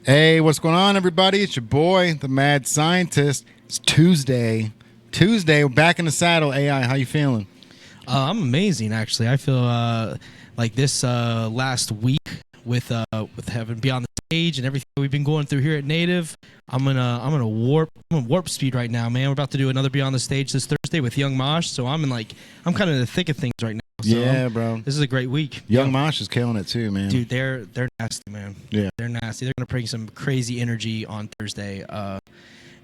Hey, what's going on, everybody? It's your boy, the Mad Scientist. It's Tuesday. We're back in the saddle. AI, how you feeling? I'm amazing, actually. I feel like this last week with having beyond the stage and everything we've been going through here at Native. I'm gonna warp speed right now, man. We're about to do another Beyond the Stage this Thursday with Young Mosh, so I'm kind of in the thick of things right now. So yeah, bro. This is a great week. Young Mosh is killing it too, man. Dude, they're nasty, man. Yeah, they're nasty. They're gonna bring some crazy energy on Thursday.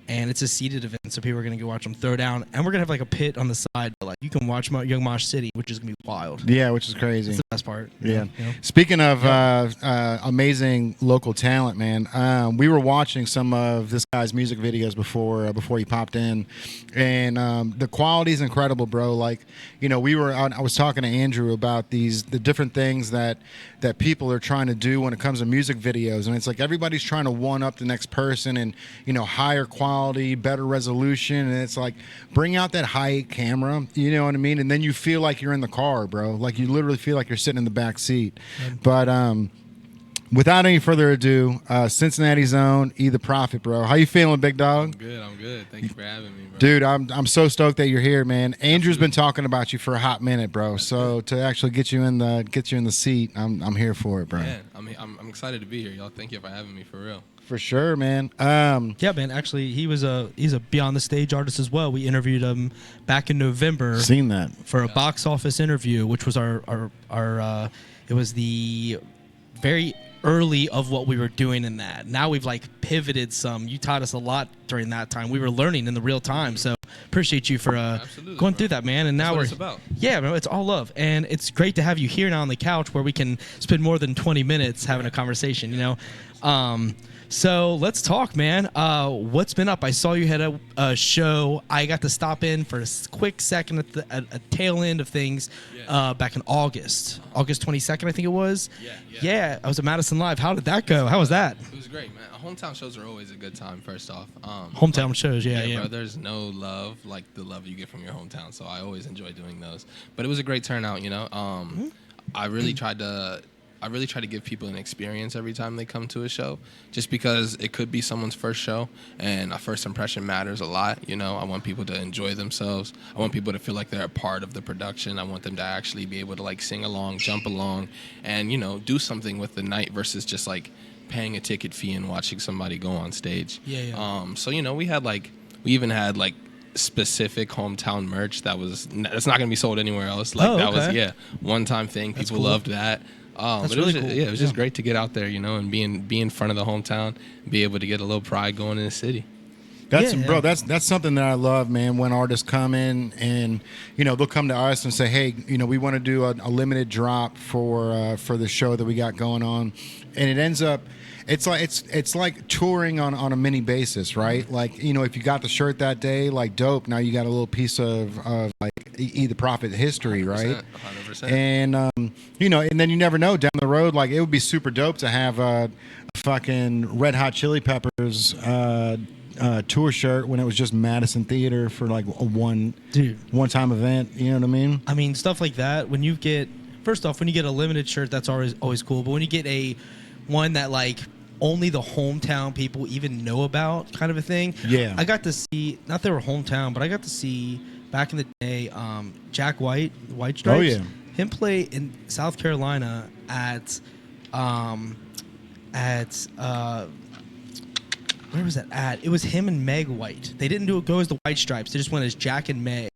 And it's a seated event, so people are going to go watch them throw down. And we're going to have like a pit on the side, but like you can watch Young Mosh City, which is going to be wild. Yeah, which is crazy. It's the best part. Yeah. You know? Speaking of amazing local talent, man, we were watching some of this guy's music videos before he popped in, and the quality is incredible, bro. Like, you know, I was talking to Andrew about the different things that people are trying to do when it comes to music videos, and it's like everybody's trying to one up the next person, and you know, higher quality, better resolution, and it's like bring out that high camera, you know what I mean, and then you feel like you're in the car, bro. Like you literally feel like you're sitting in the back seat. But without any further ado, Cincinnati's own E the Prophet, bro. How you feeling, big dog? I'm good. Thank you for having me, bro. Dude, I'm so stoked that you're here, man. Andrew's been talking about you for a hot minute, bro. So to actually get you in the seat, I'm here for it, bro. Man, I'm excited to be here, y'all. Thank you for having me, for real. For sure, man. Yeah, man. Actually, he's a Beyond the Stage artist as well. We interviewed him back in November. Seen that for a box office interview, which was our it was the very early of what we were doing in that. Now we've like pivoted some. You taught us a lot during that time. We were learning in the real time. So appreciate you for going through that, man. And now That's what it's about. Yeah, bro, it's all love, and it's great to have you here now on the couch where we can spend more than 20 minutes having a conversation. You know. So let's talk, man. What's been up? I saw you had a show. I got to stop in for a quick second at the tail end of things back in August 22nd, I think it was. Yeah, I was at Madison Live. How did that go? How was that? It was great, man. Hometown shows are always a good time, first off. Hometown shows, yeah. Bro, there's no love like the love you get from your hometown, so I always enjoy doing those. But it was a great turnout, you know. I really tried to give people an experience every time they come to a show, just because it could be someone's first show, and a first impression matters a lot. You know, I want people to enjoy themselves. I want people to feel like they're a part of the production. I want them to actually be able to like sing along, jump along, and you know, do something with the night versus just like paying a ticket fee and watching somebody go on stage. So you know, we even had like specific hometown merch that's not gonna be sold anywhere else. Like that was one time thing. People loved that. That's but really cool. It was just great to get out there, you know, and be in front of the hometown, be able to get a little pride going in the city. Bro, that's something that I love, man, when artists come in and, you know, they'll come to us and say, hey, you know, we want to do a limited drop for the show that we got going on. And it ends up, it's like touring on a mini basis, right? Like, you know, if you got the shirt that day, like dope, now you got a little piece of like E the Prophet history, right? 100%. And, you know, and then you never know down the road, like it would be super dope to have a fucking Red Hot Chili Peppers tour shirt when it was just Madison Theater for like a one-time event. You know what I mean? I mean, stuff like that. When you get a limited shirt, that's always cool. But when you get one that like only the hometown people even know about, kind of a thing. Yeah. I got to see, not they were hometown, but I got to see back in the day, Jack White, the White Stripes. Oh yeah. Him play in South Carolina at where was that at? It was him and Meg White. They didn't go as the White Stripes. They just went as Jack and Meg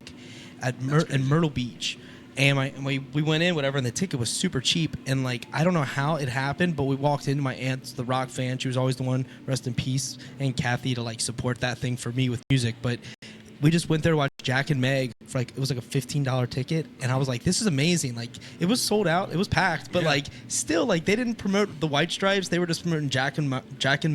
in Myrtle Beach. And we went in, whatever, and the ticket was super cheap. And, like, I don't know how it happened, but we walked into my aunt's the rock fan. She was always the one, rest in peace, and Kathy to, like, support that thing for me with music. But we just went there to watch Jack and Meg for like, it was like a $15 ticket, and I was like, this is amazing. Like, it was sold out, it was packed, but like still, like, they didn't promote the White Stripes, they were just promoting Jack and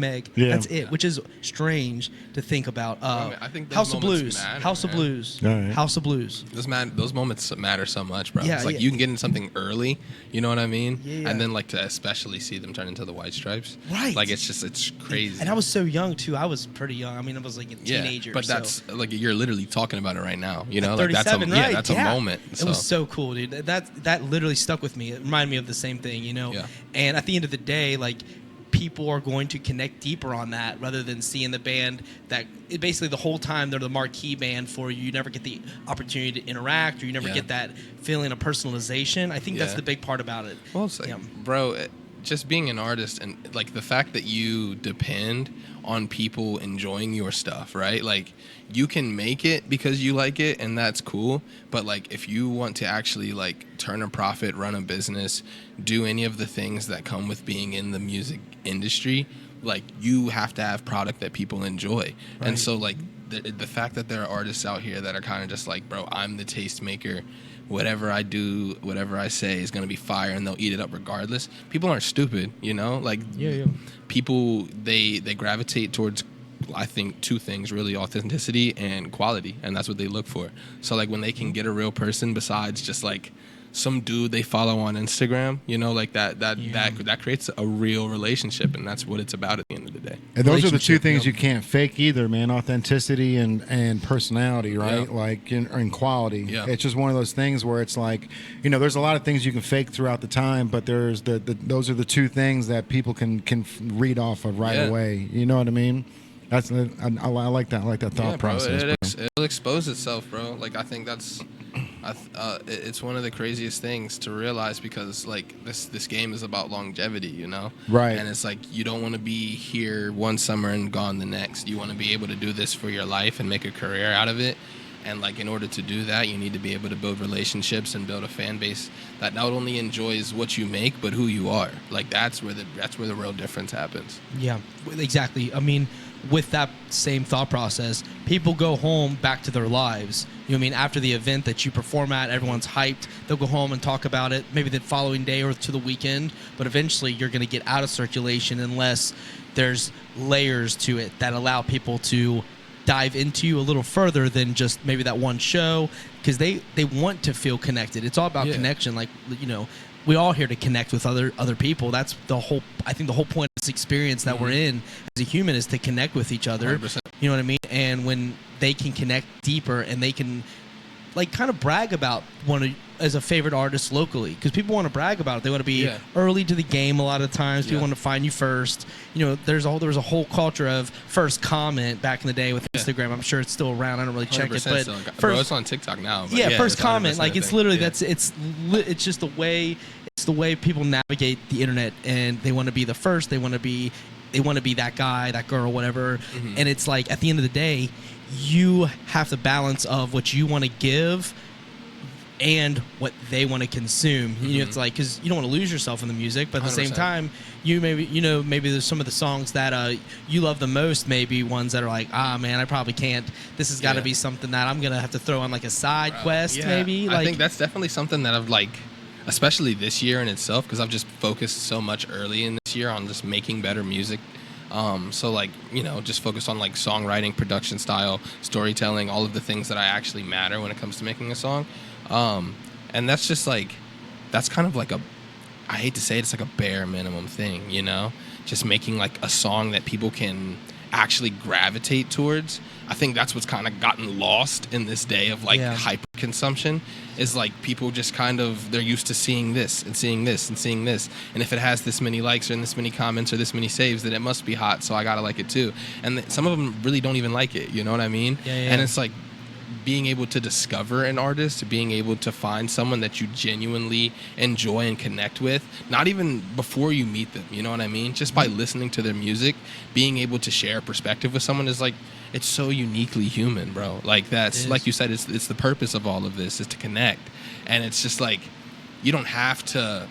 Meg. That's it, which is strange to think about. I think House of Blues. Matter, House of Blues. Right. House of Blues. Those moments matter so much, bro. Yeah, it's like you can get in something early, you know what I mean? Yeah. And then like to especially see them turn into the White Stripes. Right. Like it's crazy. And I was so young too. I was pretty young. I mean, I was like a teenager. But that's like you're literally talking about it right now. You know, like that's right? that's a moment. It was so cool, dude. That literally stuck with me. It reminded me of the same thing, you know. Yeah. And at the end of the day, like, people are going to connect deeper on that rather than seeing the band that basically the whole time they're the marquee band for you. You never get the opportunity to interact, or you never get that feeling of personalization. I think that's the big part about it. Well, it's like, bro, just being an artist and like the fact that you depend on people enjoying your stuff, right? Like you can make it because you like it and that's cool, but like if you want to actually like turn a profit, run a business, do any of the things that come with being in the music industry, like you have to have product that people enjoy. Right. And so like the fact that there are artists out here that are kind of just like, bro, I'm the tastemaker, whatever I do, whatever I say is going to be fire, and they'll eat it up regardless. People aren't stupid, you know? Like, people, they gravitate towards, I think, two things, really, authenticity and quality, and that's what they look for. So, like, when they can get a real person besides just, like, some dude they follow on Instagram, you know, like that creates a real relationship, and that's what it's about at the end of the day. And those are the two things you can't fake either, man. Authenticity and personality, right? Like in quality. Yeah. It's just one of those things where it's like, you know, there's a lot of things you can fake throughout the time, but there's those are the two things that people can read off of right away. You know what I mean? That's I like that. I like that thought process. It'll expose itself, bro. Like I think that's. It's one of the craziest things to realize, because like this game is about longevity, you know? Right. And it's like you don't want to be here one summer and gone the next. You want to be able to do this for your life and make a career out of it. And like in order to do that, you need to be able to build relationships and build a fan base that not only enjoys what you make, but who you are. Like that's where the real difference happens. Yeah, exactly. I mean, with that same thought process, people go home back to their lives. You know what I mean? After the event that you perform at, everyone's hyped. They'll go home and talk about it maybe the following day or to the weekend. But eventually you're going to get out of circulation unless there's layers to it that allow people to dive into you a little further than just maybe that one show, because they want to feel connected. It's all about connection. Like, you know, we're all here to connect with other people. That's the whole, I think the whole point of this experience that we're in as a human is to connect with each other. 100%. You know what I mean? And when they can connect deeper and they can like kind of brag about as a favorite artist locally, because people want to brag about it. They want to be early to the game a lot of times. People want to find you first. You know, there was a whole culture of first comment back in the day with Instagram. I'm sure it's still around. I don't really check it, but bro, it's on TikTok now. But first comment, like it's literally it's just the way people navigate the internet, and they want to be the first. They want to be that guy, that girl, whatever. And it's like at the end of the day, you have the balance of what you want to give and what they want to consume. You know, it's like, because you don't want to lose yourself in the music, but at the 100%. Same time, maybe there's some of the songs that you love the most, maybe ones that are like, man, I probably can't. This has got to be something that I'm gonna have to throw on like a side quest, maybe. Like, I think that's definitely something that I've like, especially this year in itself, because I've just focused so much early in this year on just making better music. So like, you know, just focus on like songwriting, production style, storytelling, all of the things that I actually matter when it comes to making a song. And that's just like, that's kind of like I hate to say it, it's like a bare minimum thing, you know, just making like a song that people can actually gravitate towards. I think that's what's kind of gotten lost in this day of like hyper consumption, is like people just kind of, they're used to seeing this and seeing this and seeing this. And if it has this many likes or this many comments or this many saves, then it must be hot. So I got to like it too. And some of them really don't even like it. You know what I mean? And it's like being able to discover an artist, being able to find someone that you genuinely enjoy and connect with, not even before you meet them, you know what I mean? Just by listening to their music, being able to share a perspective with someone is like, it's so uniquely human, bro. Like that's, like you said, it's the purpose of all of this is to connect. And it's just like, you don't have to,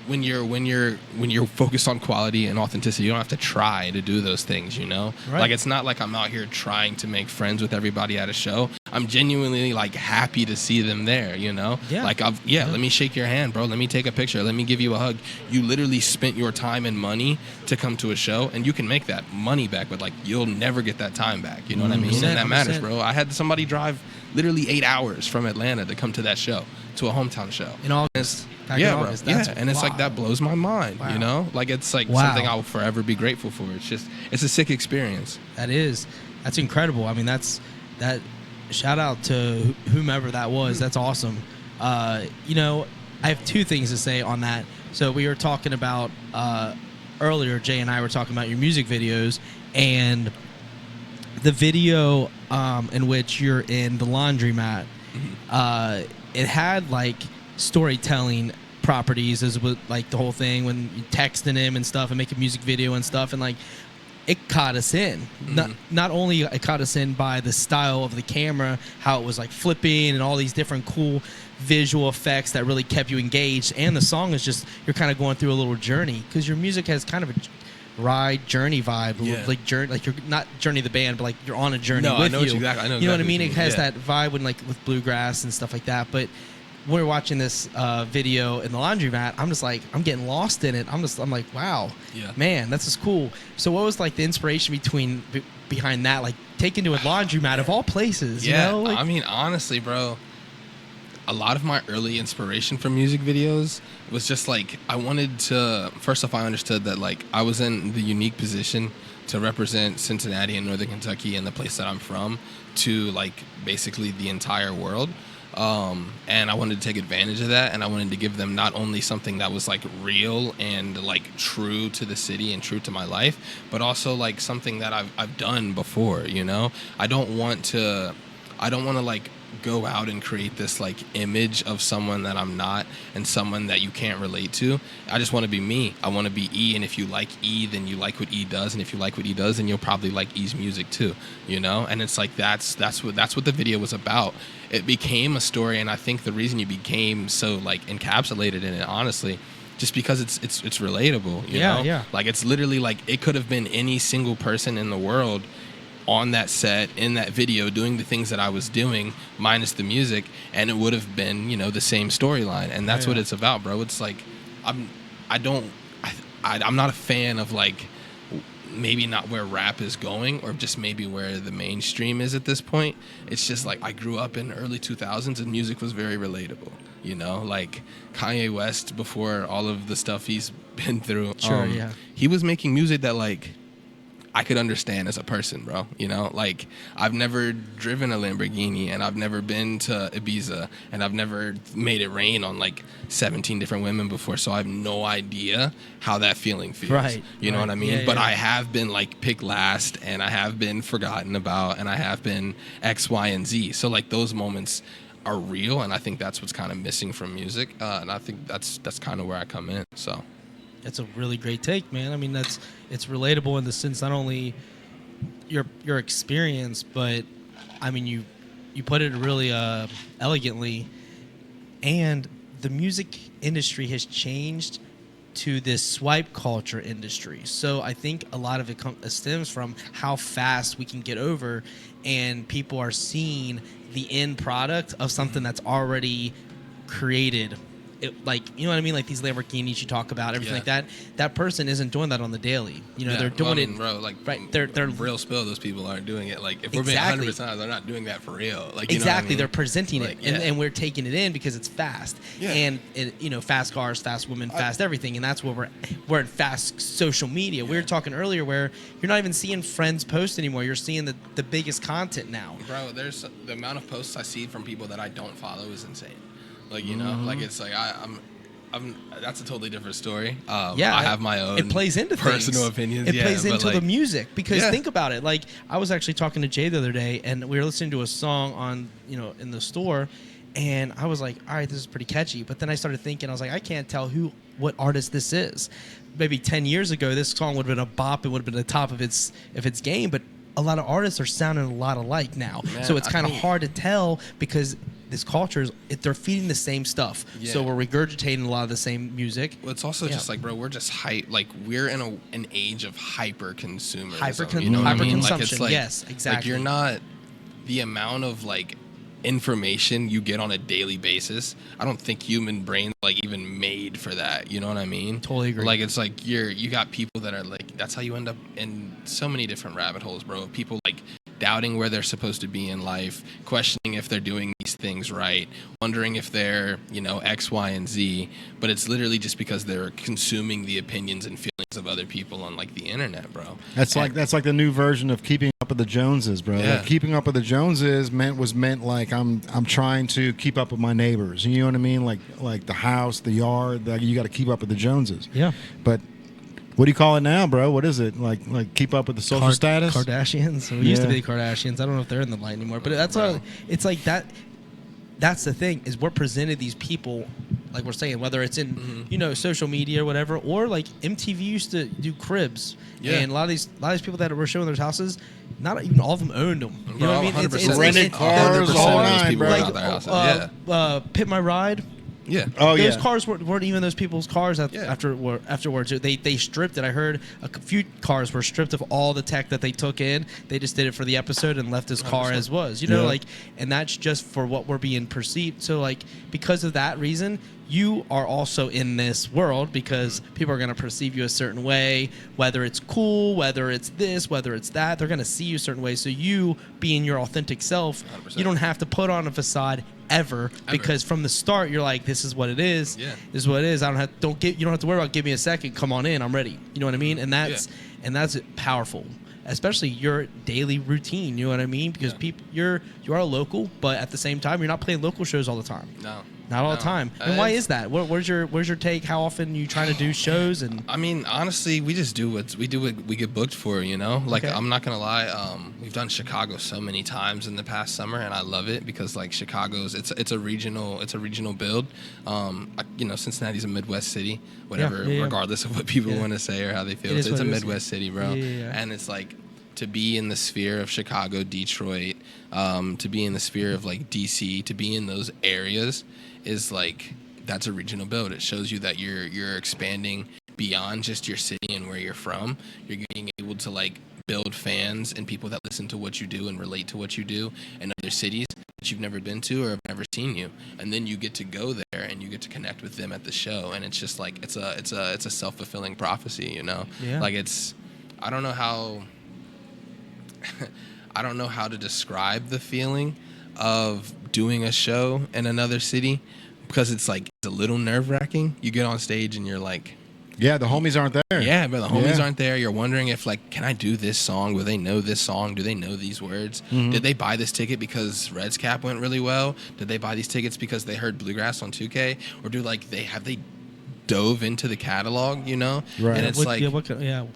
when you're focused on quality and authenticity, you don't have to try to do those things, you know? Right. Like, it's not like I'm out here trying to make friends with everybody at a show. I'm genuinely like happy to see them there, you know? Yeah. Like, let me shake your hand, bro. Let me take a picture. Let me give you a hug. You literally spent your time and money to come to a show, and you can make that money back, but like, you'll never get that time back. You know what I mean? And that matters, bro. I had somebody drive literally 8 hours from Atlanta to come to that show, to a hometown show. In August. Yeah, bro. And it's like, that blows my mind, you know? Like, it's like something I'll forever be grateful for. It's a sick experience. That's incredible. I mean, that shout out to whomever that was. That's awesome. You know, I have two things to say on that. So we were talking about earlier, Jay and I were talking about your music videos, and the video in which you're in the laundromat, it had like storytelling properties as with like the whole thing when you texting him and stuff and make a music video and stuff, and like it caught us in. Not only it caught us in by the style of the camera, how it was like flipping and all these different cool visual effects that really kept you engaged, and the song is just, you're kind of going through a little journey because your music has kind of a ride journey vibe, like journey, like you're not Journey the band, but like you're on a journey with I know you. exactly. I know you know what I exactly mean? It has that vibe when like with bluegrass and stuff like that. But when we're watching this video in the laundromat, I'm just like, I'm getting lost in it. I'm like, wow, man, this is cool. So what was like the inspiration behind that? Like taken to a laundromat of all places, you know? Like, I mean, honestly, bro, a lot of my early inspiration for music videos was just like, I wanted to, first off, I understood that like I was in the unique position to represent Cincinnati and Northern Kentucky and the place that I'm from to like basically the entire world. And I wanted to take advantage of that, and I wanted to give them not only something that was like real and like true to the city and true to my life, but also like something that I've done before, you know? I don't want to like go out and create this like image of someone that I'm not and someone that you can't relate to. I just want to be me. I want to be E, and if you like E, then you like what E does, and if you like what E does, then you'll probably like E's music too, you know? And it's like that's what the video was about. It became a story, and I think the reason you became so like encapsulated in it, honestly, just because it's relatable, you know? Yeah. Like it's literally like it could have been any single person in the world on that set, in that video, doing the things that I was doing, minus the music, and it would have been, you know, the same storyline. And that's what it's about, bro. It's like I'm not a fan of like maybe not where rap is going, or just maybe where the mainstream is at this point. It's just like I grew up in early 2000s and music was very relatable, you know? Like Kanye West, before all of the stuff he's been through, he was making music that like I could understand as a person, bro. You know, like I've never driven a Lamborghini, and I've never been to Ibiza, and I've never made it rain on like 17 different women before, so I have no idea how that feeling feels. Right. You know what I mean? Yeah, but yeah. I have been like picked last, and I have been forgotten about, and I have been X, Y, and Z. So like those moments are real, and I think that's what's kind of missing from music, and I think that's kind of where I come in. So. It's a really great take, man. I mean, it's relatable in the sense not only your experience, but I mean you put it really elegantly, and the music industry has changed to this swipe culture industry. So I think a lot of it stems from how fast we can get over, and people are seeing the end product of something that's already created. Like, you know what I mean? Like these Lamborghinis you talk about, everything like that. That person isn't doing that on the daily. You know, they're doing it, bro. Like, right? They're real spill. Those people aren't doing it. Like, if we're being 100% honest, they're not doing that for real. Like, you know what I mean? They're presenting like, it, and we're taking it in because it's fast. And it, you know, fast cars, fast women, fast everything, and that's what we're in fast social media. We were talking earlier where you're not even seeing friends post anymore. You're seeing the biggest content now. Bro, there's the amount of posts I see from people that I don't follow is insane. Like, you know, like it's like I'm that's a totally different story. I have my own. It plays into personal things. opinions. It plays into the music because think about it. Like I was actually talking to Jay the other day, and we were listening to a song on in the store, and I was like, all right, this is pretty catchy. But then I started thinking, I was like, I can't tell what artist this is. Maybe 10 years ago, this song would have been a bop. It would have been the top of its game. But a lot of artists are sounding a lot alike now, so it's kind of hard to tell because this culture they're feeding the same stuff. So we're regurgitating a lot of the same music. Well, it's also just like, bro, we're just we're in an age of hyper consumerism. Hyper-consumption, Like, it's like, yes, exactly. Like, you're not, the amount of like information you get on a daily basis, I don't think human brains like even made for that. You know what I mean? Totally agree. Like, it's like you got people that are like, that's how you end up in so many different rabbit holes, bro. People like doubting where they're supposed to be in life, questioning if they're doing these things right, wondering if they're, X, Y, and Z, but it's literally just because they're consuming the opinions and feelings of other people on like the internet, bro. That's like the new version of keeping up with the Joneses, bro. Yeah. Like, keeping up with the Joneses was meant like I'm trying to keep up with my neighbors. You know what I mean? Like the house, the yard, you got to keep up with the Joneses. Yeah. But What do you call it now, bro? What is it? Like keep up with the social status? Kardashians. We used to be the Kardashians. I don't know if they're in the light anymore. But that's all. It's like that. That's the thing, is we're presented these people, like we're saying, whether it's in social media or whatever, or like MTV used to do cribs, and a lot of these people that were showing their houses, not even all of them owned them. You know what I mean? It's rented cars, 100% all of those nine, people bro. are out their houses. Pit My Ride. Yeah. Oh Those yeah. cars weren't even those people's cars afterwards. They stripped it. I heard a few cars were stripped of all the tech that they took in. They just did it for the episode and left his car 100%. as was. And that's just for what we're being perceived. So like, because of that reason, you are also in this world because people are going to perceive you a certain way, whether it's cool, whether it's this, whether it's that. They're going to see you a certain way. So you, being your authentic self, 100%. you don't have to put on a facade ever, because from the start you're like, this is what it is. Yeah. This is what it is. You don't have to worry about, give me a second, come on in, I'm ready. You know what I mean? And that's powerful, especially your daily routine. You know what I mean? Because you are a local, but at the same time you're not playing local shows all the time. Not all the time. And why is that? Where's your take? How often you trying to do shows? And I mean, honestly, we just do what we get booked for, Like, I'm not gonna lie, we've done Chicago so many times in the past summer, and I love it because like Chicago's it's a regional build. Cincinnati's a Midwest city, whatever, regardless of what people want to say or how they feel. It's a Midwest city, bro. And it's like, to be in the sphere of Chicago, Detroit, to be in the sphere of like DC, to be in those areas is like, that's a regional build. It shows you that you're expanding beyond just your city and where you're from. You're being able to like build fans and people that listen to what you do and relate to what you do in other cities that you've never been to or have never seen you. And then you get to go there and you get to connect with them at the show. And it's just like, it's a self-fulfilling prophecy, Yeah. Like I don't know how to describe the feeling of doing a show in another city, because it's like, it's a little nerve-wracking. You get on stage and you're like, yeah, the homies aren't there. yeah, but the homies aren't there. You're wondering if like, can I do this song? Will they know this song? Do they know these words? Did they buy this ticket because Red's Cap went really well? Did they buy these tickets because they heard Bluegrass on 2K? Or have they dove into the catalog, Right. And it's and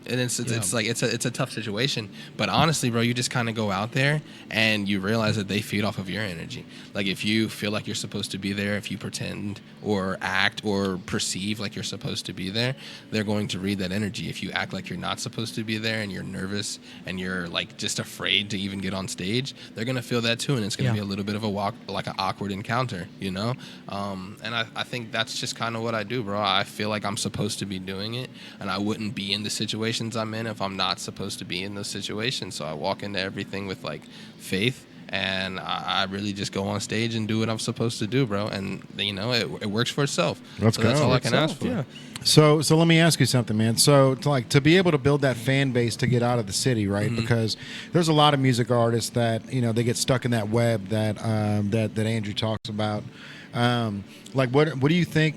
it's a tough situation. But honestly, bro, you just kind of go out there and you realize that they feed off of your energy. Like, if you feel like you're supposed to be there, if you pretend or act or perceive like you're supposed to be there, they're going to read that energy. If you act like you're not supposed to be there and you're nervous and you're like just afraid to even get on stage, they're gonna feel that too, and it's gonna be a little bit of an awkward encounter, And I think that's just kind of what I do, bro. I feel like I'm supposed to be doing it, and I wouldn't be in the situations I'm in if I'm not supposed to be in those situations. So I walk into everything with like faith, and I really just go on stage and do what I'm supposed to do, bro. And it works for itself. That's all I can ask for. Yeah. So let me ask you something, man. So to be able to build that fan base to get out of the city, right? Because there's a lot of music artists that they get stuck in that web that Andrew talks about. Like what do you think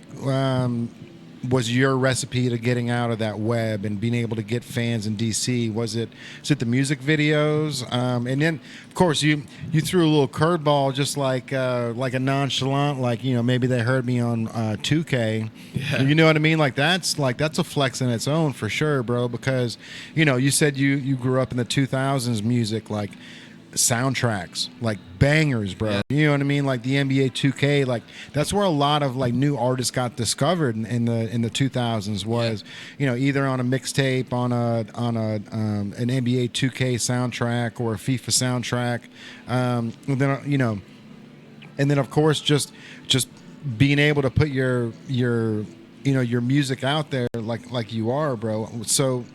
was your recipe to getting out of that web and being able to get fans in DC? Was it the music videos? And then of course you threw a little curveball, just like a nonchalant, like maybe they heard me on 2K. Yeah. You know what I mean? Like that's a flex in its own for sure, bro. Because you said you grew up in the 2000s music, like soundtracks, like bangers, bro. Yeah. You know what I mean? Like the NBA 2K, like that's where a lot of like new artists got discovered in the 2000s. Was either on a mixtape, on an NBA 2K soundtrack or a FIFA soundtrack, and then of course just being able to put your music out there like you are, bro. So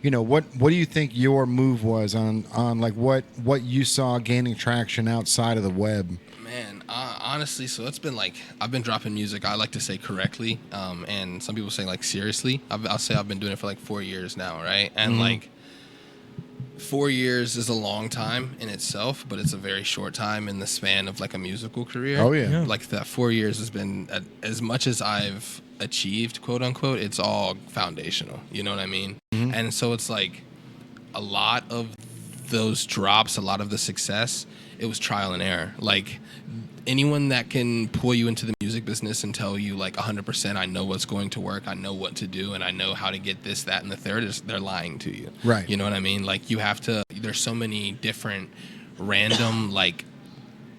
what do you think your move was on like what you saw gaining traction outside of the web? Man, honestly, so it's been like, I've been dropping music, I like to say correctly, and some people say like seriously. I'll say I've been doing it for like 4 years now, right? And like 4 years is a long time in itself, but it's a very short time in the span of like a musical career. Oh yeah. Like that 4 years has been, as much as I've achieved, quote unquote, it's all foundational. You know what I mean? And so it's like a lot of those drops, a lot of the success, it was trial and error. Like anyone that can pull you into the music music business and tell you like 100% I know what's going to work, I know what to do, and I know how to get this, that, and the third, they're lying to you. Right. You know what I mean? Like you have to, there's so many different random like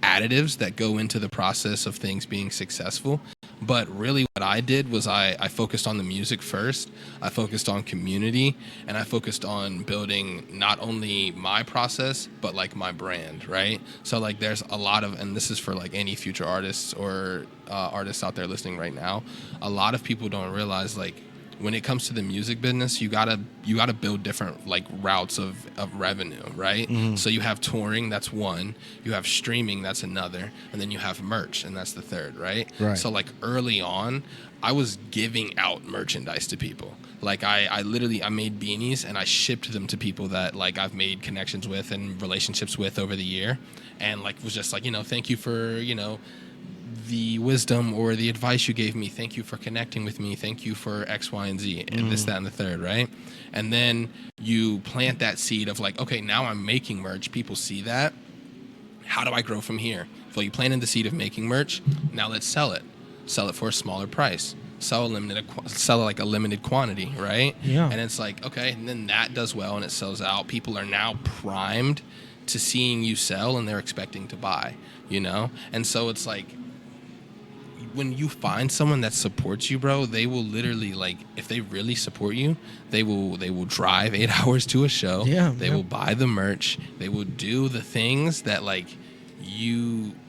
additives that go into the process of things being successful. But really what I did was I focused on the music first, I focused on community, and I focused on building not only my process, but like my brand, right? So like there's a lot of, and this is for like any future artists or artists out there listening right now, a lot of people don't realize like when it comes to the music business, you gotta build different like routes of revenue, right? So you have touring, that's one. You have streaming, that's another, and then you have merch, and that's the third, right? Right. So like early on, I was giving out merchandise to people. Like I literally made beanies and I shipped them to people that like I've made connections with and relationships with over the year, and like was just like, you know, thank you for, you know, the wisdom or the advice you gave me. Thank you for connecting with me. Thank you for X, Y, and Z, and this, that, and the third, right? And then you plant that seed of like, okay, now I'm making merch. People see that. How do I grow from here? Well, you planted the seed of making merch. Now let's sell it. Sell it for a smaller price. Sell like a limited quantity, right? Yeah. And it's like, okay, and then that does well and it sells out. People are now primed to seeing you sell and they're expecting to buy, you know? And so it's like, when you find someone that supports you, bro, they will literally like, if they really support you, they will drive 8 hours to a show. Yeah, they will buy the merch. They will do the things that like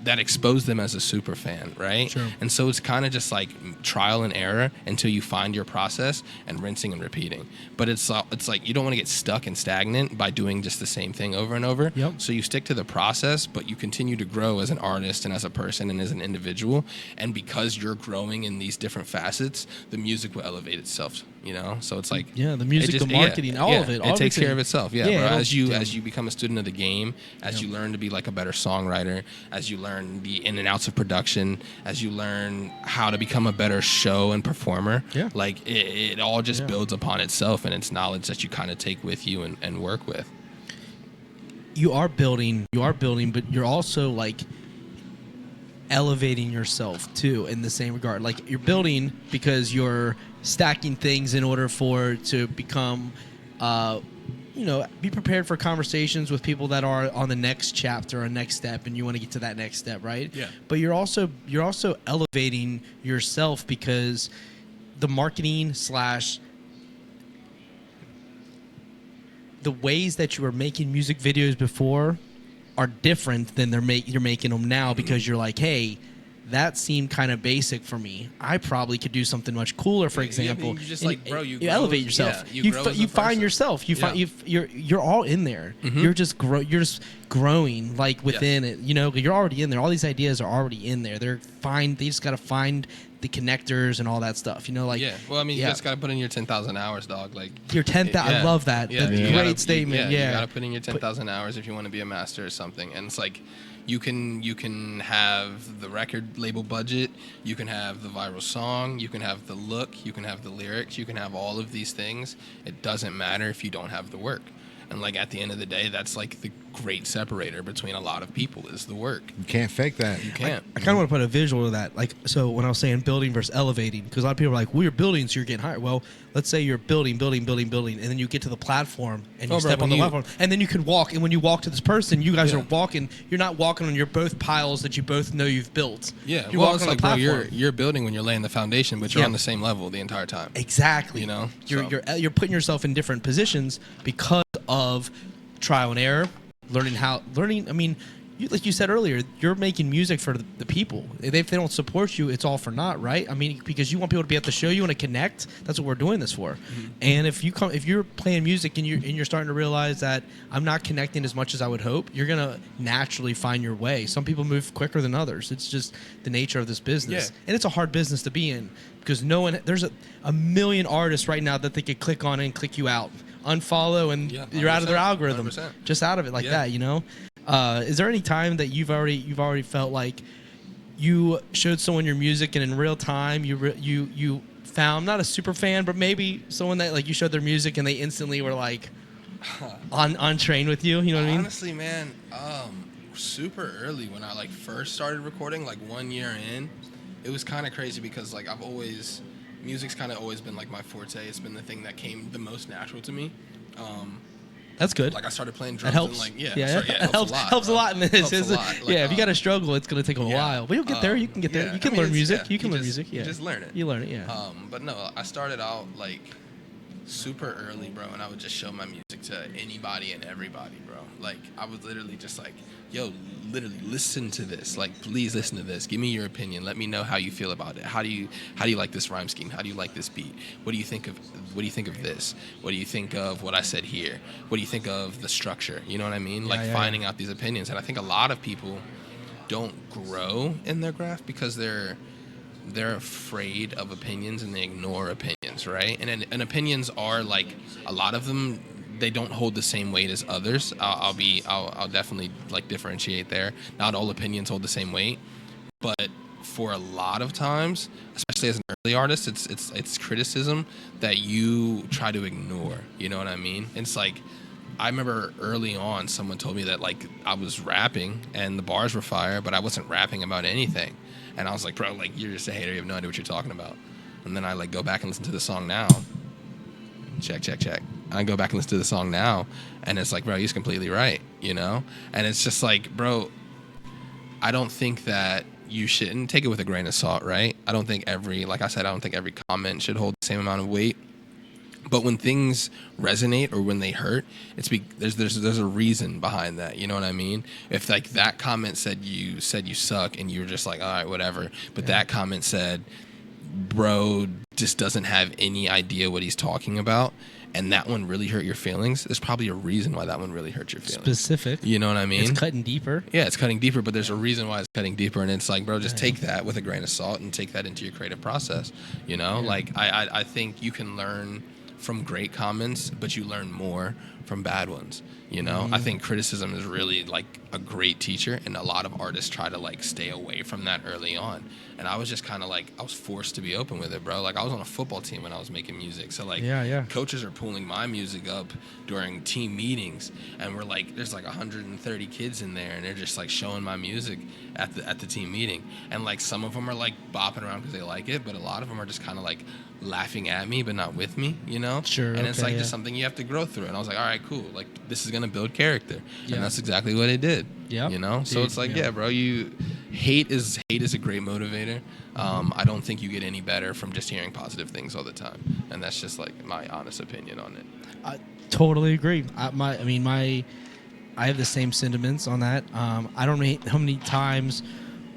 that expose them as a super fan, right? Sure. And so it's kind of just like trial and error until you find your process and rinsing and repeating. But it's like you don't want to get stuck and stagnant by doing just the same thing over and over. Yep. So you stick to the process, but you continue to grow as an artist and as a person and as an individual. And because you're growing in these different facets, the music will elevate itself, you know? So it's like, the music, it just, the marketing, all of it. It takes care of itself. Yeah, Yeah, bro. it'll- As you become a student of the game, as you learn to be like a better songwriter, as you learn the in and outs of production, as you learn how to become a better show and performer, like it all just builds upon itself, and it's knowledge that you kind of take with you and work with. You are building, but you're also like elevating yourself too in the same regard. Like you're building because you're stacking things in order for it to become be prepared for conversations with people that are on the next chapter or next step, and you want to get to that next step, right? Yeah. But you're also elevating yourself because the marketing / the ways that you were making music videos before are different than you're making them now, because you're like, hey, that seemed kind of basic for me. I probably could do something much cooler, for example. You just like, bro, you grow, elevate yourself. Yeah, you grow as a find person. yourself. You're all in there. You're just growing like within it. You know, you're already in there. All these ideas are already in there. They're fine. They just gotta find the connectors and all that stuff. You know, like Well, I mean, you just gotta put in your 10,000 hours, dog. Like your 10,000. I love that. Yeah, That's a great statement. you gotta put in your 10,000 hours if you want to be a master or something. And it's like, you can have the record label budget, you can have the viral song, you can have the look, you can have the lyrics, you can have all of these things. It doesn't matter if you don't have the work. And like at the end of the day, that's like the great separator between a lot of people is the work. You can't fake that. You can't. I kind of want to put a visual to that. Like, so when I was saying building versus elevating, because a lot of people are like, well, you're building, so you're getting higher. Well, let's say you're building, and then you get to the platform and you step on the platform, and then you can walk. And when you walk to this person, you guys are walking. You're not walking on your both piles that you both know you've built. Yeah, you're well, walking it's on like, the bro, platform. you're building when you're laying the foundation, but you're on the same level the entire time. Exactly. You know, you're putting yourself in different positions because of trial and error, learning. I mean, like you said earlier, you're making music for the people. If they don't support you, it's all for naught, right? I mean, because you want people to be at the show, you want to connect. That's what we're doing this for. And if you're playing music and you're starting to realize that I'm not connecting as much as I would hope, you're gonna naturally find your way. Some people move quicker than others. It's just the nature of this business, and it's a hard business to be in because there's a million artists right now that they could click on and click you out, unfollow, and you're out of their algorithm, 100%. just out of it like that, you know. Is there any time that you've already felt like you showed someone your music and in real time you found not a super fan, but maybe someone that like you showed their music and they instantly were like on train with you? You know what I mean? Honestly, man, super early when I like first started recording, like 1 year in, it was kind of crazy because like music's kind of always been like my forte. It's been the thing that came the most natural to me. That's good. Like I started playing That drums helps. and like It helps. a lot. Helps a lot in this. Helps a Is it? lot. Like, Yeah, if you got to struggle, it's gonna take a while. But you'll get there. You can get there. You can learn music. You can learn music. Yeah. You just learn it. You learn it. Yeah. But no, I started out like super early, bro, and I would just show my music to anybody and everybody, bro. Like I was literally just like, yo, literally listen to this. Like, please listen to this. Give me your opinion. Let me know how you feel about it. How do you like this rhyme scheme? How do you like this beat? What do you think of this? What do you think of what I said here? What do you think of the structure? You know what I mean? Like finding out these opinions. And I think a lot of people don't grow in their craft because they're afraid of opinions and they ignore opinions, right? And opinions are like a lot of them, they don't hold the same weight as others. I'll definitely like differentiate there. Not all opinions hold the same weight, but for a lot of times, especially as an early artist, it's criticism that you try to ignore. You know what I mean? It's like I remember early on, someone told me that like I was rapping and the bars were fire, but I wasn't rapping about anything. And I was like, bro, like you're just a hater. You have no idea what you're talking about. And then I like go back and listen to the song now. Check. I go back and listen to the song now, and it's like, bro, he's completely right, you know? And it's just like, bro, I don't think that you shouldn't take it with a grain of salt, right? I don't think every comment should hold the same amount of weight. But when things resonate or when they hurt, there's a reason behind that. You know what I mean? If like that comment said you suck and you were just like, all right, whatever. But that comment said, bro just doesn't have any idea what he's talking about, and that one really hurt your feelings, there's probably a reason why that one really hurt your feelings. Specific. You know what I mean? It's cutting deeper. Yeah, it's cutting deeper, but there's a reason why it's cutting deeper, and it's like, bro, just take that with a grain of salt and take that into your creative process. You know? Yeah. Like, I think you can learn from great comments, but you learn more from bad ones. You know, I think criticism is really like a great teacher, and a lot of artists try to like stay away from that early on. And I was just kind of like, I was forced to be open with it, bro. Like I was on a football team when I was making music, so like coaches are pulling my music up during team meetings, and we're like, there's like 130 kids in there, and they're just like showing my music at the team meeting, and like some of them are like bopping around because they like it, but a lot of them are just kind of like laughing at me but not with me, you know? Sure. And it's like just something you have to grow through. And I was like, all right, cool. Like this is gonna build character. And that's exactly what it did. Yeah. You know? So it's like, yeah, bro, hate is a great motivator. I don't think you get any better from just hearing positive things all the time. And that's just like my honest opinion on it. I totally agree. I have the same sentiments on that. I don't know how many times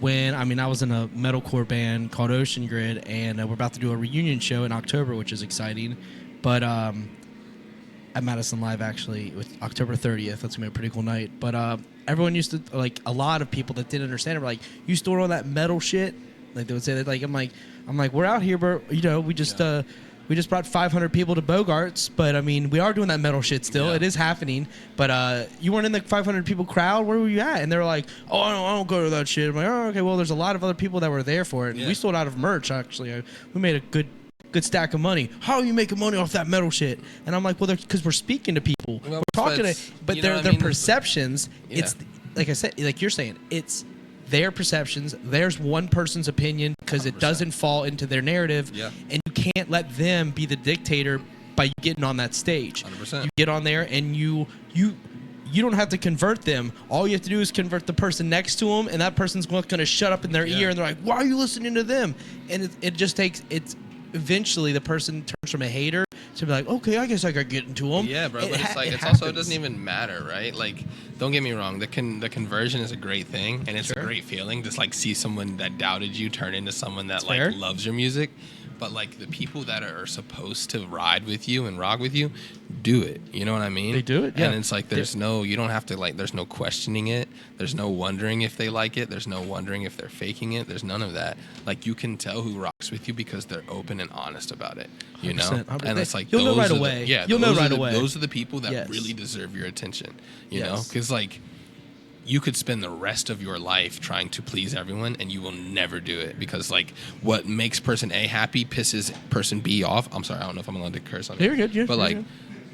when I was in a metalcore band called Ocean Grid, and we're about to do a reunion show in October, which is exciting. But at Madison Live, actually, with October 30th, that's gonna be a pretty cool night. But everyone used to, like, a lot of people that didn't understand it were like, "You still on that metal shit?" Like they would say that. Like I'm like, we're out here, but you know, we just brought 500 people to Bogarts, but we are doing that metal shit still. Yeah. It is happening, but you weren't in the 500 people crowd. Where were you at? And they were like, "Oh, I don't go to that shit." I'm like, "Oh, okay. Well, there's a lot of other people that were there for it. And we sold out of merch. Actually, we made a good stack of money. How are you making money off that metal shit?" And I'm like, "Well, because we're speaking to people, we're talking to, but their perceptions. Yeah. It's like I said, like you're saying, it's." Their perceptions, there's one person's opinion because it doesn't fall into their narrative, and you can't let them be the dictator by you getting on that stage. 100%. You get on there and you don't have to convert them. All you have to do is convert the person next to them, and that person's going to shut up in their ear, and they're like, "Why are you listening to them?" And it just takes eventually the person turns from a hater to be like, "Okay, I guess I got to get into them." Yeah, bro, but it's also, it doesn't even matter, right? Like, don't get me wrong, the conversion is a great thing, and it's a great feeling to like see someone that doubted you turn into someone that like loves your music. But like the people that are supposed to ride with you and rock with you, do it. You know what I mean? They do it, yeah. And it's like you don't have to like. There's no questioning it. There's no wondering if they like it. There's no wondering if they're faking it. There's none of that. Like you can tell who rocks with you because they're open and honest about it. You know? 100%. And it's like you'll know right away. You'll know right away. Those are the people that really deserve your attention. You know? Because like. You could spend the rest of your life trying to please everyone, and you will never do it because, like, what makes person A happy pisses person B off. I'm sorry, I don't know if I'm allowed to curse on it. You're good. But like,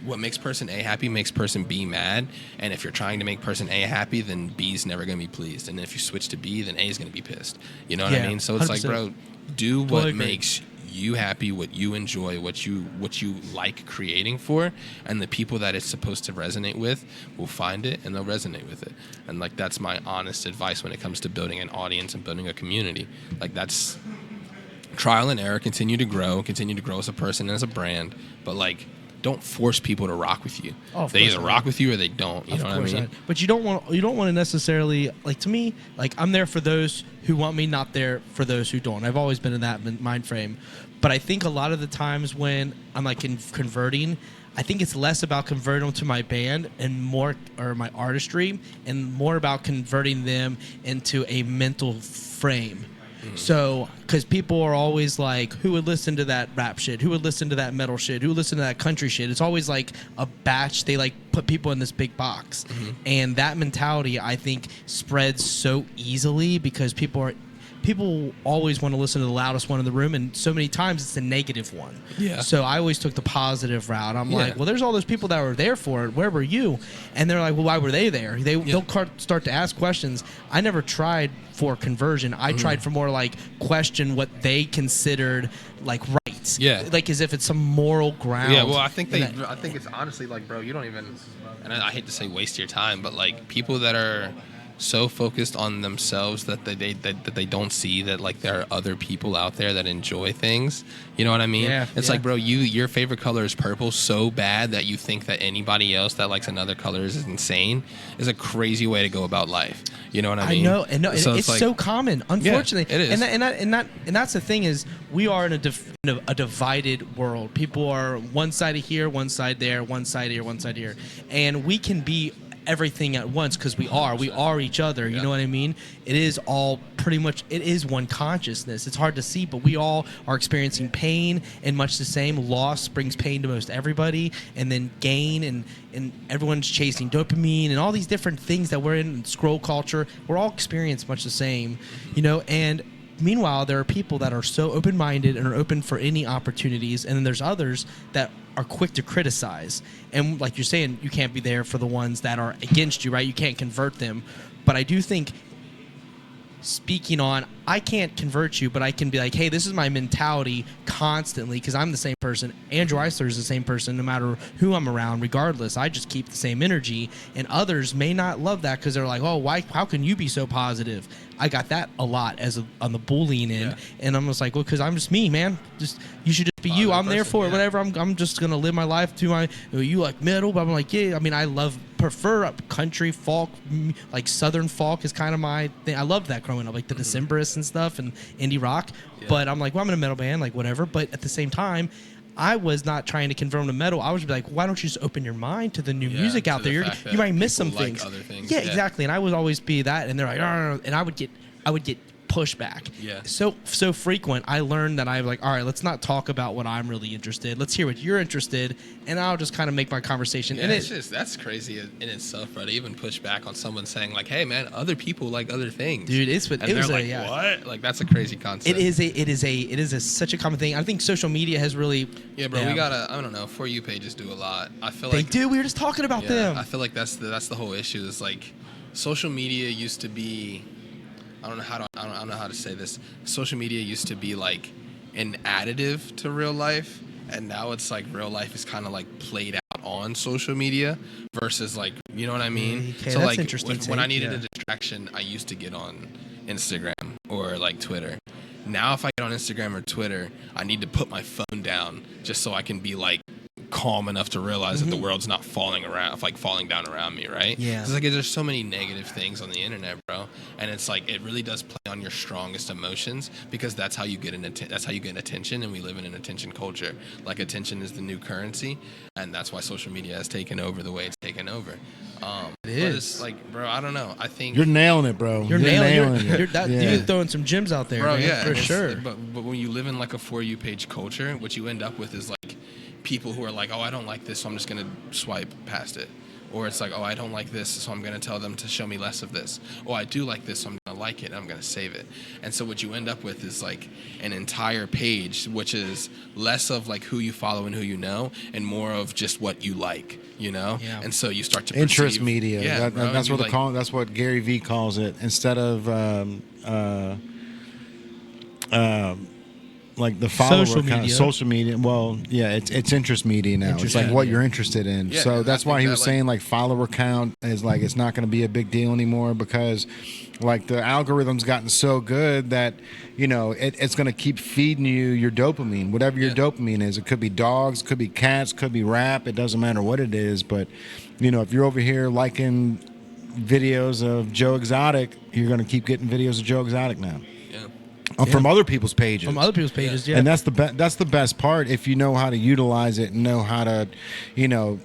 what makes person A happy makes person B mad. And if you're trying to make person A happy, then B's never going to be pleased. And if you switch to B, then A is going to be pissed. You know what I mean? So it's 100%. like, bro, do what Totally agree. makes you happy, what you enjoy, what you like creating for, and the people that it's supposed to resonate with will find it and they'll resonate with it. And like that's my honest advice when it comes to building an audience and building a community. Like that's trial and error, continue to grow as a person and as a brand, but like don't force people to rock with you. Oh, they either rock with you or they don't. You know what I mean? But you don't want to necessarily, like, to me, like, I'm there for those who want me, not there for those who don't. I've always been in that mind frame. But I think a lot of the times when I'm like converting, I think it's less about converting them to my band and more, or my artistry, and more about converting them into a mental frame. So, because people are always like, who would listen to that rap shit? Who would listen to that metal shit? Who would listen to that country shit? It's always like a batch. They like put people in this big box. And that mentality, I think, spreads so easily because people always want to listen to the loudest one in the room, and so many times it's the negative one. Yeah. So I always took the positive route. I'm like, well, there's all those people that were there for it. Where were you? And they're like, well, why were they there? They'll start to ask questions. I never tried for conversion. I tried for more like question what they considered like right. Yeah. Like as if it's some moral ground. Yeah, well, I think it's honestly like, bro, you don't even, and I hate to say waste your time, but like people that are so focused on themselves that they don't see that like there are other people out there that enjoy things. You know what I mean? Yeah, it's like, bro, your favorite color is purple so bad that you think that anybody else that likes another color is insane is a crazy way to go about life. You know what I mean? I know, and So it's like, so common, unfortunately. Yeah, it is. And that's the thing is, we are in a divided world. People are one side of here, one side there, one side here, one side here, and we can be everything at once because we are each other. You know what I mean? It is all pretty much, it is one consciousness. It's hard to see, but we all are experiencing pain, and much the same. Loss brings pain to most everybody, and then gain, and everyone's chasing dopamine and all these different things that we're in scroll culture. We're all experiencing much the same, you know. And meanwhile, there are people that are so open-minded and are open for any opportunities, and then there's others that are quick to criticize. And like you're saying, you can't be there for the ones that are against you, right? You can't convert them. But I do think, speaking on, I can't convert you, but I can be like, hey, this is my mentality constantly, because I'm the same person. Andrew Eisler is the same person no matter who I'm around, regardless. I just keep the same energy. And others may not love that because they're like, oh, why? How can you be so positive? I got that a lot on the bullying end. And I'm just like, well, because I'm just me, man. You should just be you. I'm there for it, whatever. I'm just going to live my life to my, you like metal? But I'm like, yeah, I mean, I prefer country, folk, like Southern folk is kind of my thing. I loved that growing up, like the Decemberists and stuff and indie rock. But I'm like, well, I'm in a metal band, like whatever. But at the same time, I was not trying to convert them to metal. I was like, why don't you just open your mind to the new music out there? You might miss some things. Other things. Yeah, exactly. And I would always be that, and they're like, oh, and I would get pushback. Yeah. So frequent. I learned that I'm like, all right, let's not talk about what I'm really interested. Let's hear what you're interested, and I'll just kind of make my conversation. Yeah, and it's just, that's crazy in itself, bro. To even push back on someone saying like, hey, man, other people like other things. Dude, what? Like that's a crazy concept. It is such a common thing. I think social media has really. Yeah, bro. We gotta. I don't know. For You pages do a lot. I feel they like do. We were just talking about them. I feel like that's the whole issue. Is like, social media used to be. I don't know how to say this. Social media used to be like an additive to real life, and now it's like real life is kind of like played out on social media versus like, you know what I mean? Okay, so that's like interesting when I take, needed a distraction, I used to get on Instagram or like Twitter. Now if I get on Instagram or Twitter, I need to put my phone down just so I can be like calm enough to realize that the world's not falling down around me, right? Yeah. It's like there's so many negative things on the internet, bro, and it's like it really does play on your strongest emotions because that's how you get attention, and we live in an attention culture. Like attention is the new currency, and that's why social media has taken over the way it's taken over. It is. But it's like, bro, I don't know. I think You're nailing it, bro. You're nailing it. You're throwing some gems out there, bro, man, yeah, for sure. But when you live in like a For You page culture, what you end up with is like people who are like, oh, I don't like this, so I'm just going to swipe past it. Or it's like, oh, I don't like this, so I'm going to tell them to show me less of this. Oh, I do like this, so I'm going to like it and I'm gonna save it. And so what you end up with is like an entire page, which is less of like who you follow and who you know, and more of just what you like, you know. Yeah. And so you start to Interest perceive, media. Yeah, bro, That's and what that's what Gary Vee calls it. Instead of like the follower Social kind of media. social media. Well, yeah, it's interest media now. Interest It's like what media. you're interested in. Yeah, So and that's I why think he that, was like- saying like follower count is like it's not going to be a big deal anymore because like the algorithm's gotten so good that you know it's going to keep feeding you your dopamine, whatever your Yeah. dopamine is. It could be dogs, could be cats, could be rap. It doesn't matter what it is. But you know if you're over here liking videos of Joe Exotic, you're going to keep getting videos of Joe Exotic now. Yeah. From other people's pages. From other people's pages, yeah. And that's the best part if you know how to utilize it and know how to, you know,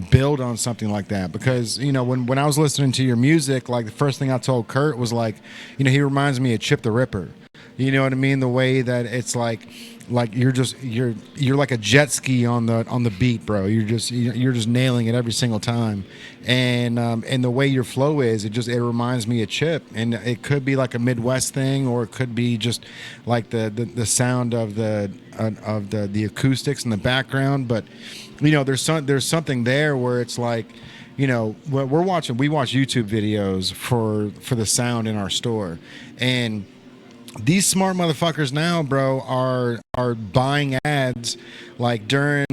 build on something like that. Because you know when I was listening to your music, like the first thing I told Kurt was like, you know, he reminds me of Chip the Ripper. You know what I mean? The way that it's like you're like a jet ski on the beat, bro. You're just nailing it every single time, and the way your flow is, it reminds me of Chip, and it could be like a Midwest thing, or it could be just like the sound of the acoustics in the background. But you know, there's something there where it's like, you know, we watch YouTube videos for the sound in our store, and these smart motherfuckers now, bro, are buying ads like during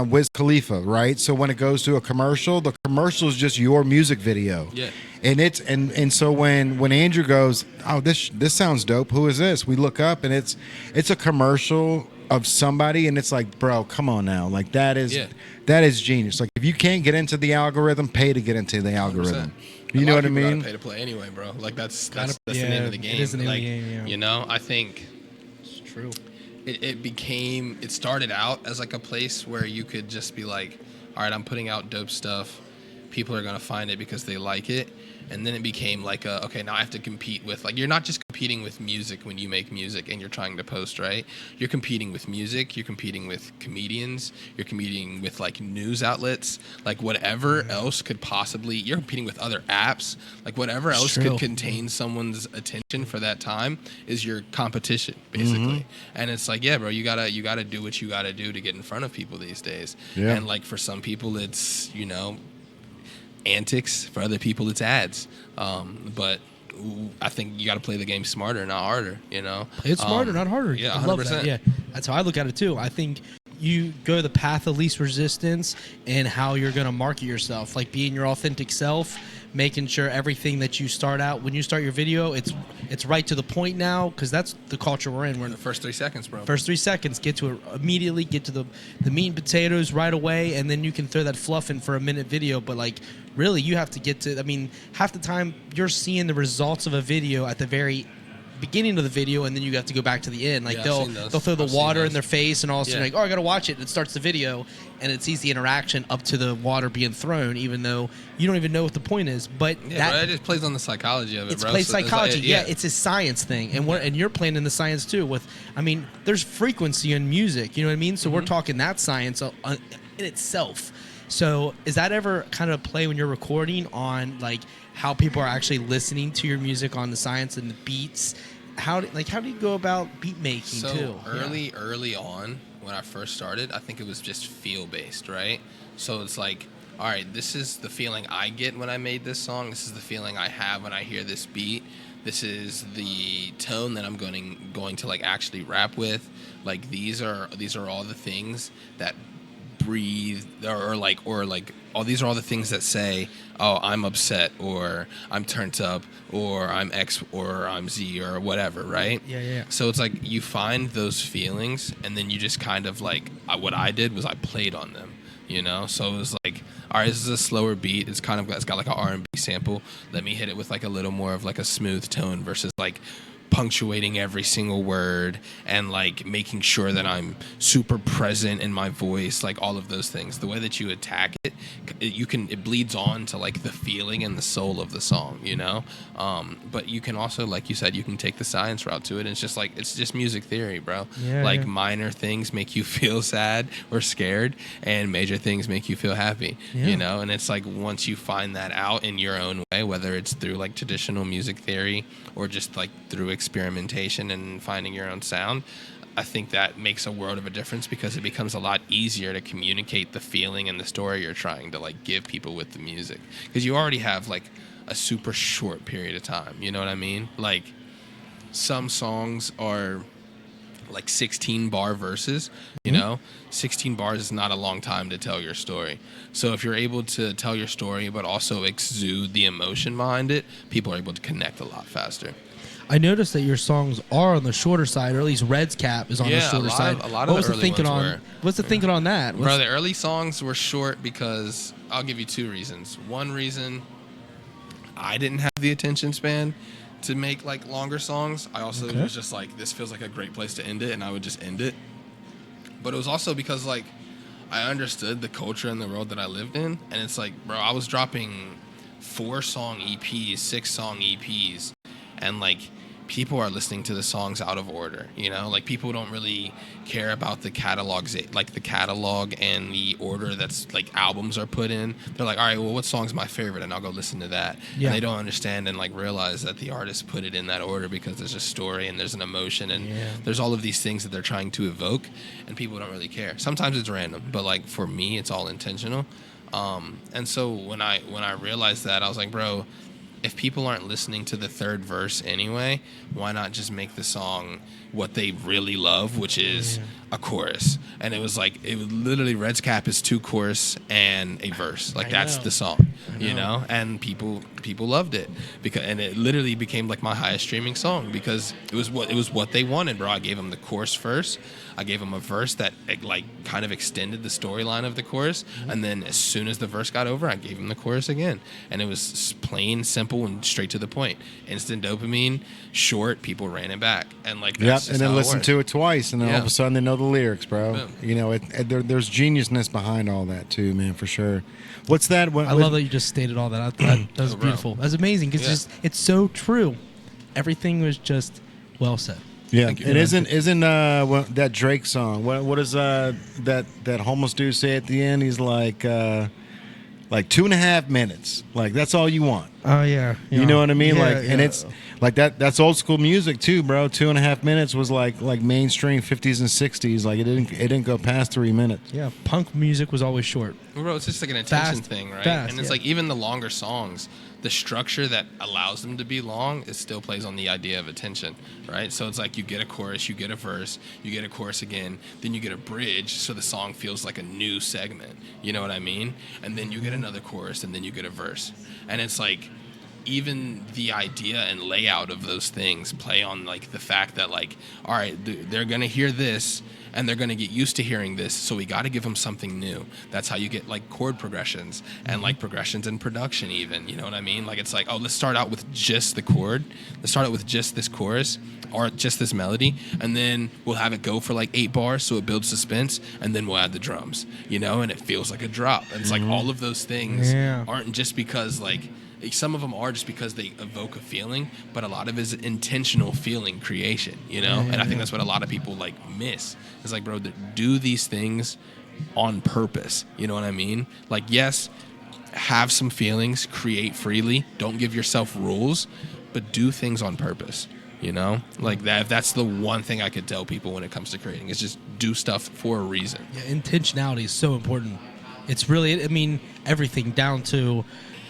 Wiz Khalifa, right? So when it goes to a commercial, the commercial is just your music video. Yeah. And so when Andrew goes, oh, this sounds dope. Who is this? We look up and it's a commercial of somebody, and it's like, bro, come on now, like that is genius. Like if you can't get into the algorithm, pay to get into the algorithm. 100%. You know what I A lot of people mean? gotta pay to play anyway, bro. Like that's Gotta- the yeah, name of the game. it is the name of like, the game, yeah. You know, I think It's true. it started out as like a place where you could just be like, all right, I'm putting out dope stuff. People are gonna find it because they like it. And then it became like okay, now I have to compete with, like, you're not just competing with music when you make music and you're trying to post, right? You're competing with music, you're competing with comedians, you're competing with like news outlets, like whatever else could possibly, you're competing with other apps, like whatever else true. could contain someone's attention for that time is your competition, basically. And it's like, yeah, bro, you gotta do what you gotta do to get in front of people these days. Yeah. And like for some people it's, you know, antics. For other people it's ads, but I think you got to play the game smarter, not harder, you know. It's smarter, not harder. Yeah, I love 100%. that. Yeah, that's how I look at it too. I think you go the path of least resistance in how you're going to market yourself, like being your authentic self, making sure everything that you start out when you start your video, it's right to the point now, because that's the culture we're in. We're in The first 3 seconds, bro. First 3 seconds, get to it immediately, get to the meat and potatoes right away, and then you can throw that fluff in for a minute video. But like, really, you have to get to, I mean, half the time you're seeing the results of a video at the very beginning of the video, and then you have to go back to the end. Like Yeah, I've they'll seen those. throw the I've seen water in those. their face, and all of a sudden Yeah. like, oh, I gotta watch it. And it starts the video, and it sees the interaction up to the water being thrown, even though you don't even know what the point is. But Yeah, bro, it just plays on the psychology of it, it's bro. play So it's like- psychology. Yeah, it's a science thing, and and you're playing in the science too. With, I mean, there's frequency in music. You know what I mean? So we're talking that science in itself. So is that ever kind of play when you're recording on like how people are actually listening to your music on the science and the beats? How do you go about beat making so too? early on when I first started, I think it was just feel based, right? So it's like, all right, this is the feeling I get when I made this song. This is the feeling I have when I hear this beat. This is the tone that I'm going to like actually rap with. Like these are all the things that breathe, or these are all the things that say, oh, I'm upset, or I'm turned up, or I'm X, or I'm Z, or whatever, right? Yeah. So it's like you find those feelings, and then you just kind of like, what I did was I played on them, you know. So it was like, all right, this is a slower beat. It's got like an R&B sample. Let me hit it with like a little more of like a smooth tone versus like punctuating every single word and like making sure that I'm super present in my voice, like all of those things. The way that you attack it, it bleeds on to like the feeling and the soul of the song, you know. But you can also, like you said, you can take the science route to it. And it's just music theory, bro. Yeah, like yeah. minor things make you feel sad or scared, and major things make you feel happy, Yeah. you know. And it's like once you find that out in your own way, whether it's through like traditional music theory or just like through experimentation and finding your own sound, I think that makes a world of a difference, because it becomes a lot easier to communicate the feeling and the story you're trying to like give people with the music, because you already have like a super short period of time, you know what I mean? Like some songs are like 16 bar verses, you know. 16 bars is not a long time to tell your story. So if you're able to tell your story but also exude the emotion behind it, people are able to connect a lot faster. I noticed that your songs are on the shorter side, or at least Red's Cap is on the Yeah, shorter side. a lot of the early ones were. What's the thinking on that? Bro, the early songs were short because I'll give you two reasons. One reason, I didn't have the attention span to make like longer songs. I also was just like, this feels like a great place to end it, and I would just end it. But it was also because like I understood the culture and the world that I lived in, and it's like, bro, I was dropping 4-song EPs, 6-song EPs, and like people are listening to the songs out of order, you know? Like people don't really care about the catalogs, like the catalog and the order that's like albums are put in. They're like, all right, well, what song's my favorite? And I'll go listen to that. Yeah. And they don't understand and like realize that the artist put it in that order because there's a story and there's an emotion and there's all of these things that they're trying to evoke, and people don't really care. Sometimes it's random, but like for me, it's all intentional. And so when I realized that, I was like, bro, if people aren't listening to the third verse anyway, why not just make the song what they really love, which is a chorus? And it was literally Red's Cap is 2 chorus and a verse. Like that's the song, you know? And people loved it and it literally became like my highest streaming song because it was what they wanted, bro. I gave them the chorus first. I gave them a verse that like kind of extended the storyline of the chorus, and then as soon as the verse got over, I gave them the chorus again, and it was plain, simple, and straight to the point. Instant dopamine, short. People ran it back, and like that's just and then how listen it to it twice, and then all of a sudden they know the lyrics, bro. Boom. You know, there's geniusness behind all that too, man, for sure. What's that? I love that you just stated all that. That was beautiful. That's amazing because it's so true. Everything was just well said. Yeah, and isn't that Drake song? What does that homeless dude say at the end? He's like 2.5 minutes. Like that's all you want. Oh yeah, you know what I mean? Yeah, and it's like that. That's old school music too, bro. 2.5 minutes was like mainstream 50s and 60s. Like it didn't go past 3 minutes. Yeah, punk music was always short. Bro, it's just like an attention Fast, thing, right? fast, And it's like even the longer songs, the structure that allows them to be long, it still plays on the idea of attention, right? So it's like you get a chorus, you get a verse, you get a chorus again, then you get a bridge, so the song feels like a new segment. You know what I mean? And then you get another chorus, and then you get a verse. And it's like even the idea and layout of those things play on like the fact that like, all right, they're gonna hear this and they're gonna get used to hearing this, so we got to give them something new. That's how you get like chord progressions and like progressions in production even, you know what I mean? Like it's like, oh, let's start out with just the chord, let's start out with just this chorus or just this melody, and then we'll have it go for like 8 bars so it builds suspense, and then we'll add the drums, you know, and it feels like a drop. And it's like all of those things aren't just because like, some of them are just because they evoke a feeling, but a lot of it is intentional feeling creation, you know? And I think that's what a lot of people like miss. It's like, bro, do these things on purpose. You know what I mean? Like, yes, have some feelings, create freely, don't give yourself rules, but do things on purpose. You know, like that's the one thing I could tell people when it comes to creating, is just do stuff for a reason. Yeah, intentionality is so important. It's really, I mean, everything down to,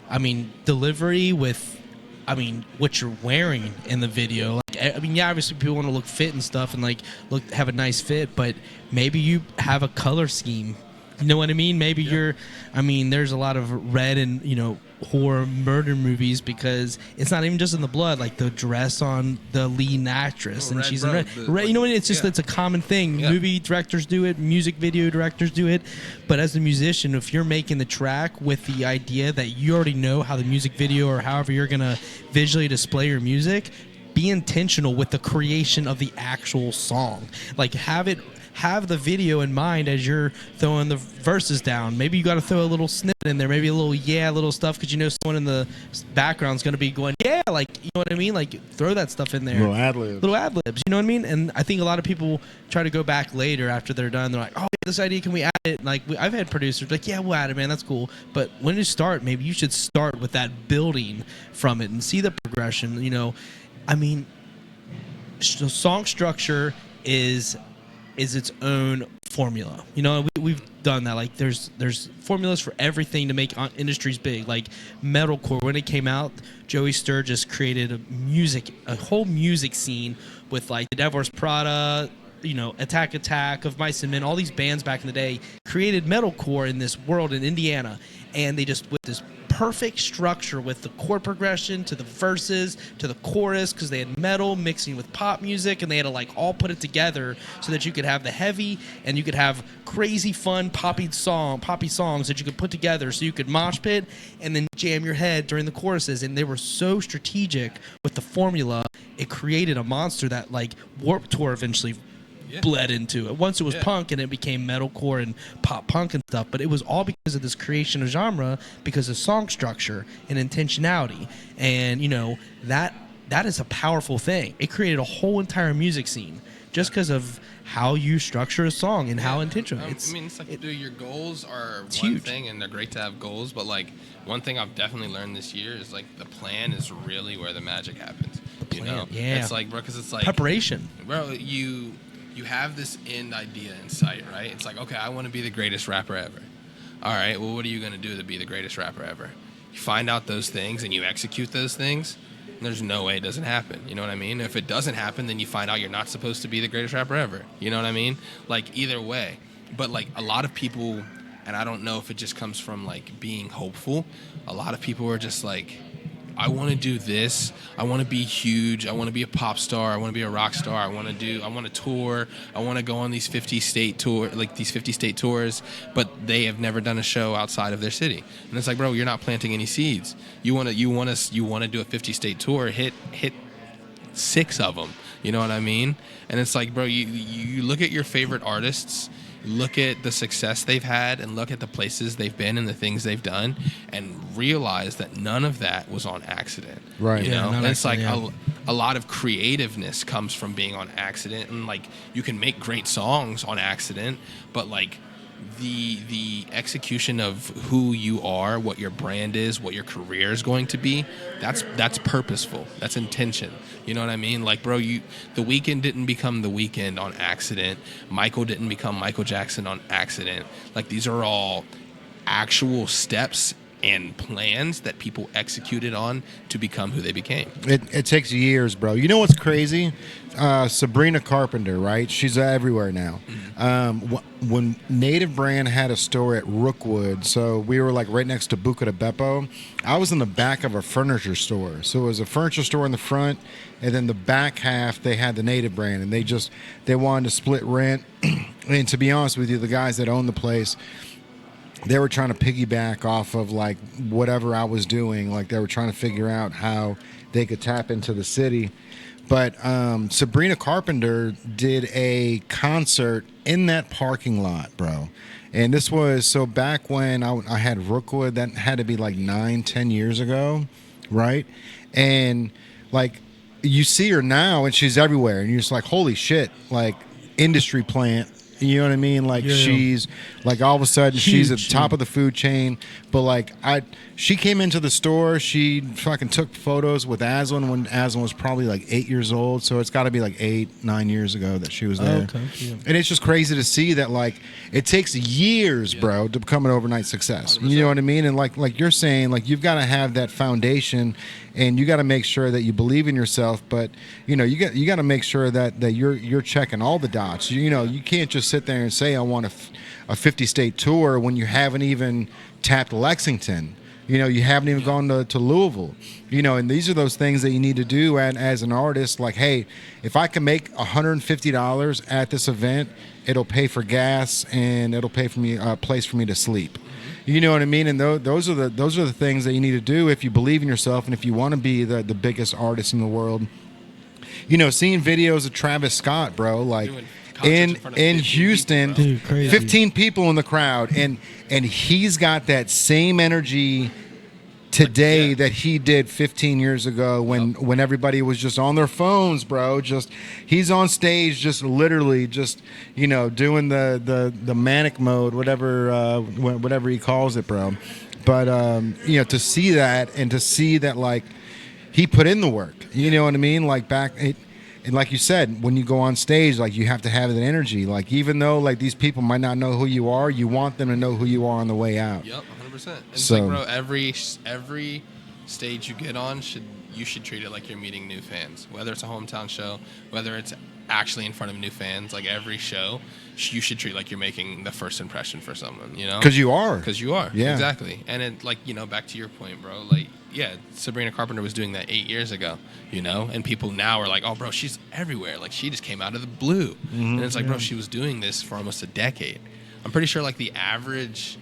I mean, delivery with, I mean, what you're wearing in the video. Like, I mean, yeah, obviously people want to look fit and stuff and like have a nice fit, but maybe you have a color scheme. You know what I mean? Maybe you're, I mean, there's a lot of red and, you know, horror murder movies because it's not even just in the blood, like the dress on the lead actress and she's in red. You know what? It's just, it's a common thing. Movie directors do it, music video directors do it. But as a musician, if you're making the track with the idea that you already know how the music video or however you're going to visually display your music, be intentional with the creation of the actual song. Like have the video in mind as you're throwing the verses down. Maybe you got to throw a little snippet in there, maybe a little stuff, because you know someone in the background's going to be going, yeah, like, you know what I mean? Like, throw that stuff in there. Little ad-libs. Little ad-libs, you know what I mean? And I think a lot of people try to go back later after they're done. They're like, oh, this idea, can we add it? Like, I've had producers like, yeah, we'll add it, man, that's cool. But when you start, maybe you should start with that building from it and see the progression, you know. I mean, song structure is its own formula. You know, we've done that. Like, there's formulas for everything to make industries big. Like metalcore, when it came out, Joey Sturgis created a whole music scene with like the Devil Wears Prada, you know, Attack of Mice and Men. All these bands back in the day created metalcore in this world in Indiana, and they just with this perfect structure with the chord progression to the verses to the chorus, because they had metal mixing with pop music, and they had to like all put it together so that you could have the heavy and you could have crazy fun poppy songs that you could put together, so you could mosh pit and then jam your head during the choruses. And they were so strategic with the formula, it created a monster that like Warped Tour eventually bled into it. Once it was punk, and it became metalcore and pop punk and stuff, but it was all because of this creation of genre, because of song structure and intentionality. And you know, that is a powerful thing. It created a whole entire music scene just because of how you structure a song and how intentional. I mean, it's like, dude, your goals are one huge thing, and they're great to have goals, but like one thing I've definitely learned this year is like the plan is really where the magic happens. You know, it's like, bro, because it's like preparation, bro. You have this end idea in sight, right? It's like, okay, I want to be the greatest rapper ever. All right, well, what are you going to do to be the greatest rapper ever? You find out those things and you execute those things, and there's no way it doesn't happen. You know what I mean? If it doesn't happen, then you find out you're not supposed to be the greatest rapper ever. You know what I mean? Like, either way. But, like, a lot of people, and I don't know if it just comes from, like, being hopeful, a lot of people are just like, I want to do this. I want to be huge. I want to be a pop star. I want to be a rock star. I want to tour. I want to go on these 50 state tours, but they have never done a show outside of their city. And it's like, bro, you're not planting any seeds. You want to do a 50 state tour, hit 6 of them. You know what I mean? And it's like, bro, you look at your favorite artists, look at the success they've had, and look at the places they've been and the things they've done, and realize that none of that was on accident. Right. You know? And it's like yeah. a lot of creativeness comes from being on accident, and like you can make great songs on accident, but like the execution of who you are, what your brand is, what your career is going to be, that's purposeful. That's intention. You know what I mean? Like, bro, The Weeknd didn't become The Weeknd on accident. Michael didn't become Michael Jackson on accident. Like, these are all actual steps and plans that people executed on to become who they became. It takes years, bro. You know what's crazy? Sabrina Carpenter, right? She's everywhere now. When Native Brand had a store at Rookwood, so we were like right next to Buca de Beppo, I was in the back of a furniture store. So it was a furniture store in the front, and then the back half, they had the Native Brand, and they wanted to split rent. And to be honest with you, the guys that owned the place, they were trying to piggyback off of like whatever I was doing. Like, they were trying to figure out how they could tap into the city. But Sabrina Carpenter did a concert in that parking lot, bro. And this was, so back when I had Rookwood, that had to be like 9-10 years ago, right? And like, you see her now and she's everywhere, and you're just like, holy shit, like, industry plant. You know what I mean? Like, she's like, all of a sudden she's at the top of the food chain. But like, she came into the store, she fucking took photos with Aslan when Aslan was probably like 8 years old. So it's got to be like 8-9 years ago that she was there. Okay. Yeah. And it's just crazy to see that, like, it takes years, bro, to become an overnight success. 100%. You know what I mean? And like you're saying, like, you've got to have that foundation, and you got to make sure that you believe in yourself. But you know, you got to make sure that you're checking all the dots. You know, you can't just sit there and say, I want a 50-state tour when you haven't even tapped Lexington. You know, you haven't even gone to Louisville. You know, and these are those things that you need to do as an artist. Like, hey, if I can make $150 at this event, it'll pay for gas and it'll pay for me a place for me to sleep. You know what I mean? And those are the things that you need to do if you believe in yourself and if you want to be the biggest artist in the world. seeing videos of Travis Scott, bro, like Doing concerts in front of in 15 Houston, people, bro. Dude, crazy. 15 people in the crowd, and he's got that same energy today Yeah. that he did 15 years ago when everybody was just on their phones, bro. Just he's on stage, just literally just doing the manic mode, whatever he calls it, bro. But to see that and to see that, like, he put in the work, you know what I mean? Like and like you said, when you go on stage, like, you have to have that energy. Like, even though, like, these people might not know who you are, you want them to know who you are on the way out. Yep, 100%. It's So- like, bro, every stage you get on you should treat it like you're meeting new fans. Whether it's a hometown show, whether it's actually in front of new fans, like every show, you should treat like you're making the first impression for someone. Because you are. Because you are. Yeah. Exactly. And it, like, back to your point, bro. Like, yeah, Sabrina Carpenter was doing that 8 years ago, and people now are like, oh, bro, she's everywhere. Like, she just came out of the blue. And it's like, bro, she was doing this for almost a decade. I'm pretty sure, like, the average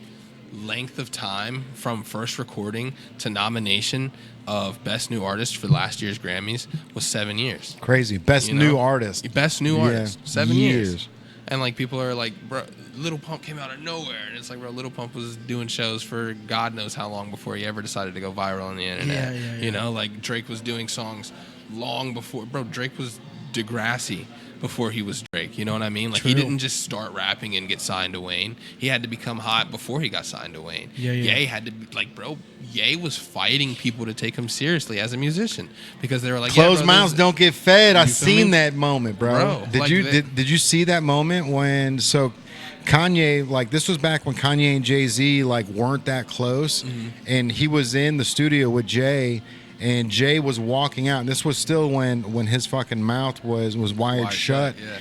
length of time from first recording to nomination of Best New Artist for last year's Grammys was 7 years. Crazy. Best new artist. Best New Yeah. Artist. 7 years. And, like, people are like, bro, Little Pump came out of nowhere. And it's like, bro, Little Pump was doing shows for God knows how long before he ever decided to go viral on the internet. Yeah. Like, Drake was doing songs long before. Bro, Drake was Degrassi before he was Drake. You know what I mean? Like, True. he didn't just start rapping and get signed to Wayne. He had to become hot before he got signed to Wayne. Yeah. Ye had to be, like, bro, Ye was fighting people to take him seriously as a musician because they were like, Closed mouths don't get fed. I You feel seen me? that moment, bro. Bro, like Did you see that moment when Kanye, like, this was back when Kanye and Jay-Z, like, weren't that close, and he was in the studio with Jay, and Jay was walking out, and this was still when his fucking mouth was wired shut. Yeah.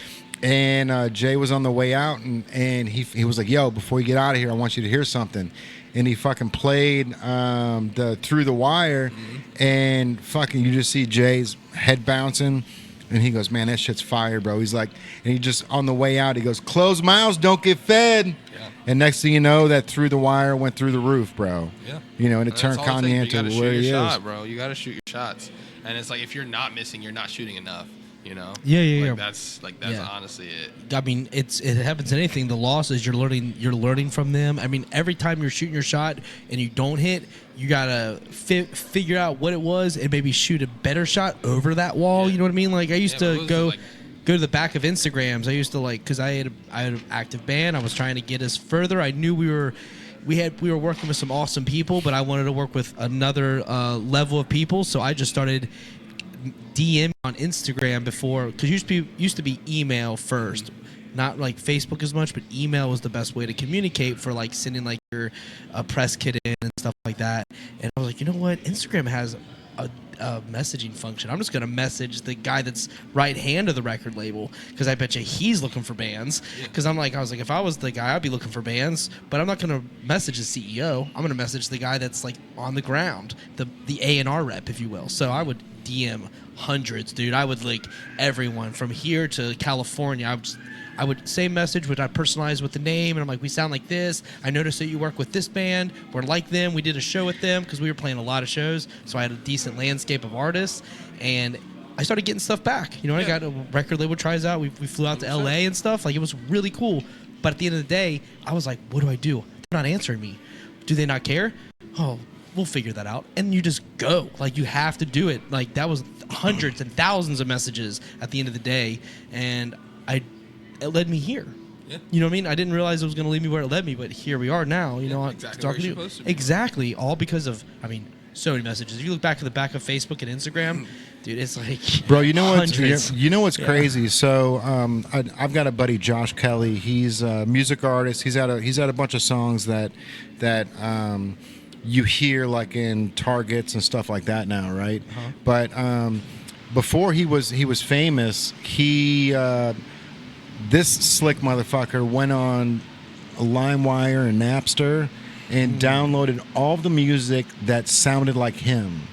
And Jay was on the way out, and he was like, yo, before you get out of here, I want you to hear something. And he fucking played the Through the Wire, and fucking you just see Jay's head bouncing, and he goes, man, that shit's fire, bro. He's like, and he just, on the way out, he goes, closed mouths don't get fed. Yeah. And next thing you know, that Through the Wire went through the roof, bro. Yeah. And it turned Kanye into where he is. Shot, bro. You got to shoot your shots. And it's like, if you're not missing, you're not shooting enough. Yeah. That's honestly it. I mean, it happens in anything. The loss is you're learning from them. I mean, every time you're shooting your shot and you don't hit, you gotta figure out what it was and maybe shoot a better shot over that wall. Yeah. You know what I mean? Like, I used to go like, to the back of Instagrams. I used to, like, because I had an active band. I was trying to get us further. I knew we were working with some awesome people, but I wanted to work with another level of people. So I just started DM on Instagram before, because used to be email first, not like Facebook as much, but email was the best way to communicate for, like, sending, like, your press kit in and stuff like that. And I was like, you know what, Instagram has a messaging function. I'm just gonna message the guy that's right hand of the record label, because I bet you he's looking for bands. Because I was like, if I was the guy, I'd be looking for bands, but I'm not gonna message the CEO. I'm gonna message the guy that's, like, on the ground, the A&R rep, if you will. So I would DM hundreds, dude. I would link everyone from here to California. I would say message, which I personalize with the name, and I'm like, we sound like this. I noticed that you work with this band. We're like them. We did a show with them because we were playing a lot of shows, so I had a decent landscape of artists, and I started getting stuff back. I got a record label tries out. We flew out to LA and stuff. Like, it was really cool. But at the end of the day, I was like, what do I do? They're not answering me. Do they not care? Oh, we'll figure that out. And you just go. Like, you have to do it. Like, that was hundreds and thousands of messages at the end of the day, and it led me here. Yeah. You know what I mean? I didn't realize it was going to lead me where it led me, but here we are now. Exactly where you're supposed to be. Exactly. All because of, so many messages. If you look back at the back of Facebook and Instagram, dude, it's like, bro, you know hundreds. what's crazy? So I've got a buddy, Josh Kelly. He's a music artist. He's had a bunch of songs that you hear, like, in Targets and stuff like that now, right? Uh-huh. But before he was famous, this slick motherfucker went on LimeWire and Napster and downloaded all of the music that sounded like him,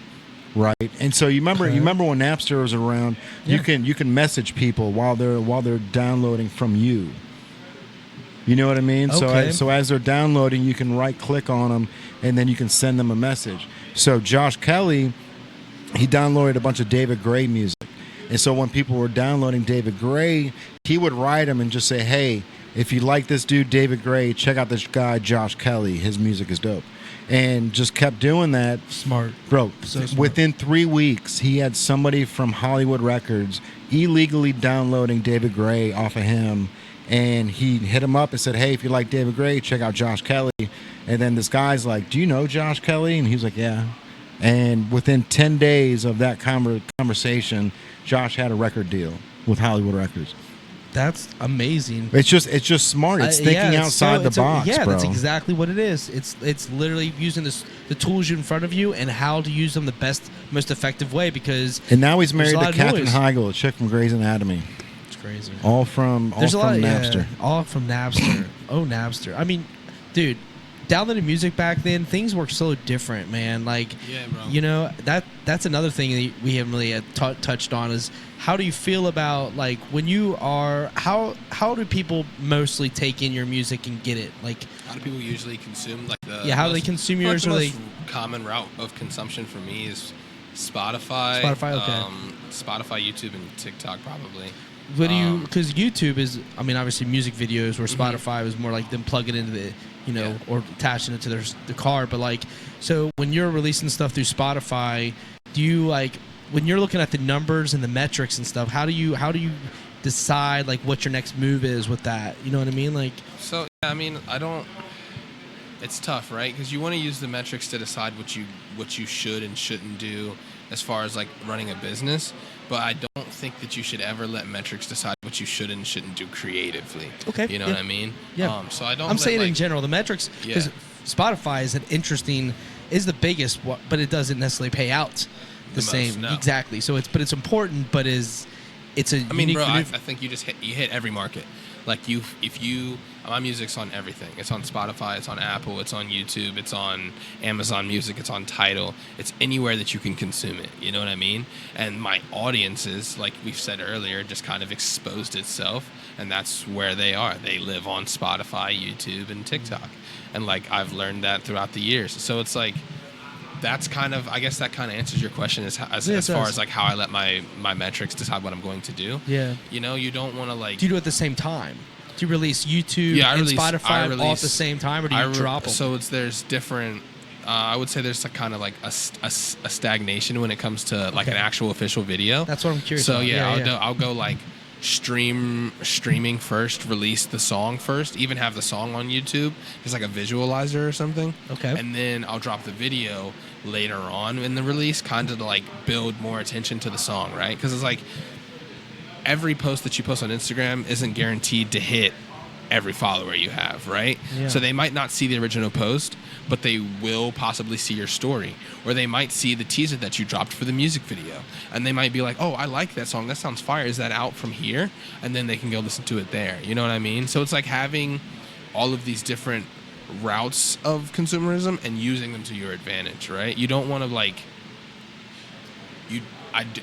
right? And so you remember when Napster was around, you can message people while they're downloading from you. You know what I mean? Okay. So as they're downloading, you can right click on them and then you can send them a message. So Josh Kelly, he downloaded a bunch of David Gray music. And so when people were downloading David Gray, he would write them and just say, hey, if you like this dude, David Gray, check out this guy, Josh Kelly. His music is dope. And just kept doing that. Smart. Bro, So smart. within 3 weeks, he had somebody from Hollywood Records illegally downloading David Gray off of him. And he hit him up and said, hey, if you like David Gray, check out Josh Kelly. And then this guy's like, do you know Josh Kelly? And he's like, yeah. And within 10 days of that conversation, Josh had a record deal with Hollywood Records. That's amazing. It's just smart. It's thinking outside the box, yeah, bro. that's exactly what it is. It's literally using the tools in front of you and how to use them the best, most effective way. Because and now he's married there's a to lot of Katherine noise. Heigl, a chick from Grey's Anatomy. It's crazy. All from Napster. Yeah, all from Napster. Oh, Napster. I mean, dude, downloading music back then, things were so different, man. Like, Yeah, bro. you know, that's another thing that we haven't really touched on is how do you feel about, like, when you are, how do people mostly take in your music and get it? Like, How do people usually consume like the Yeah, how do they consume yours, The or most they- common route of consumption for me is Spotify. Spotify, okay. Spotify, YouTube, and TikTok probably. what do you, because YouTube is, I mean, obviously music videos, where Spotify was more like them plugging into the, you know, Yeah. or attaching it to the car. But like, so when you're releasing stuff through Spotify, do you like, when you're looking at the numbers and the metrics and stuff, how do you decide like what your next move is with that? You know what I mean? Like, So yeah, I mean, I don't. It's tough, right? Because you want to use the metrics to decide what you should and shouldn't do as far as like running a business. But I don't think that you should ever let metrics decide what you should and shouldn't do creatively. Okay, You know yeah. what I mean? Yeah. So I don't. I'm let, saying like, in general, the metrics, because Yeah. Spotify is is the biggest, but it doesn't necessarily pay out the most, same. no. Exactly. So it's important, but it's a I mean, unique bro, I maneuver. think you just hit every market. Like my music's on everything. It's on Spotify, it's on Apple, it's on YouTube, it's on Amazon Music, it's on Tidal. It's anywhere that you can consume it. You know what I mean? And my audiences, like we've said earlier, just kind of exposed itself, and that's where they are. They live on Spotify, YouTube, and TikTok. And like I've learned that throughout the years. So it's like that's kind of, I guess that kind of answers your question as Yeah, it far does. as like how I let my metrics decide what I'm going to do. Yeah. You know, you don't want to like. Do you do it at the same time? Do you release YouTube Yeah, I and release- Spotify I all at the release- same time, or do you drop them? So there's different. I would say there's a kind of like a stagnation when it comes to like an Okay. actual official video. That's what I'm curious So about. yeah, Yeah, I'll go like streaming first, release the song first, even have the song on YouTube, just like a visualizer or something. Okay. And then I'll drop the video later on in the release, kind of to like build more attention to the song, right? Because it's like every post that you post on Instagram isn't guaranteed to hit every follower you have, right? Yeah. So they might not see the original post, but they will possibly see your story, or they might see the teaser that you dropped for the music video, and they might be like, oh, I like that song, that sounds fire, is that out from here? And then they can go listen to it there. You know what I mean? So it's like having all of these different routes of consumerism and using them to your advantage, right? You don't want to like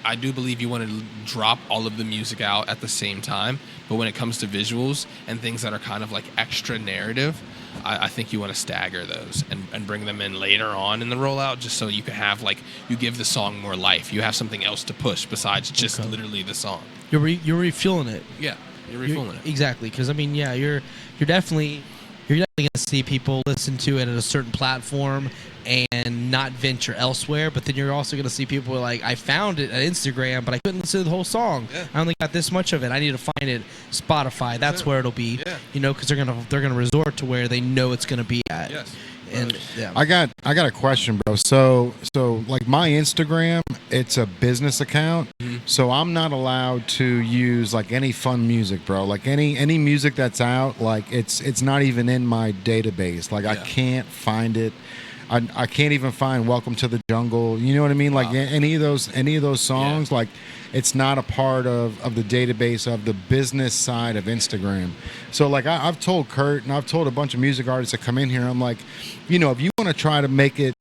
I do believe you want to drop all of the music out at the same time, but when it comes to visuals and things that are kind of like extra narrative, I think you want to stagger those and bring them in later on in the rollout, just so you can have like, you give the song more life. You have something else to push besides just literally the song. You're refueling it. Yeah, you're refueling it. Exactly, because I mean, yeah, you're definitely going to see people listen to it at a certain platform and not venture elsewhere. But then you're also going to see people like, I found it at Instagram, but I couldn't listen to the whole song. Yeah. I only got this much of it. I need to find it Spotify. That's where it'll be. Yeah. You know, because they're gonna resort to where they know it's going to be at. Yes. And yeah. I got a question, bro. So like my Instagram, it's a business account, so I'm not allowed to use like any fun music, bro. Like any music that's out, like it's not even in my database. Like I Yeah. can't find it. I can't even find "Welcome to the Jungle." You know what I mean? Like any of those songs, like it's not a part of the database of the business side of Instagram. So like I've told Kurt and I've told a bunch of music artists that come in here, I'm like, you know, if you want to try to make it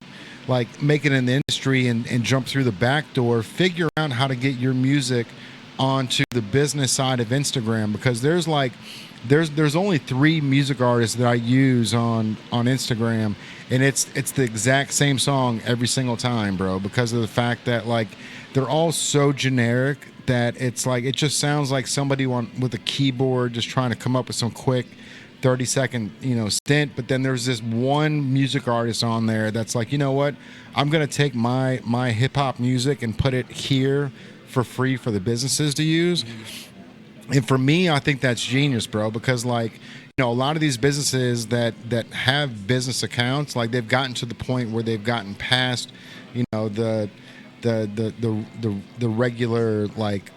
in the industry and jump through the back door, figure out how to get your music onto the business side of Instagram, because there's like there's only 3 music artists that I use on Instagram, and it's the exact same song every single time, bro, because of the fact that like they're all so generic that it's like it just sounds like somebody with a keyboard just trying to come up with some quick 30-second stint. But then there's this one music artist on there that's like, you know what, I'm gonna take my hip hop music and put it here for free for the businesses to use. And for me, I think that's genius, bro, because like, a lot of these businesses that have business accounts, like they've gotten to the point where they've gotten past, the regular like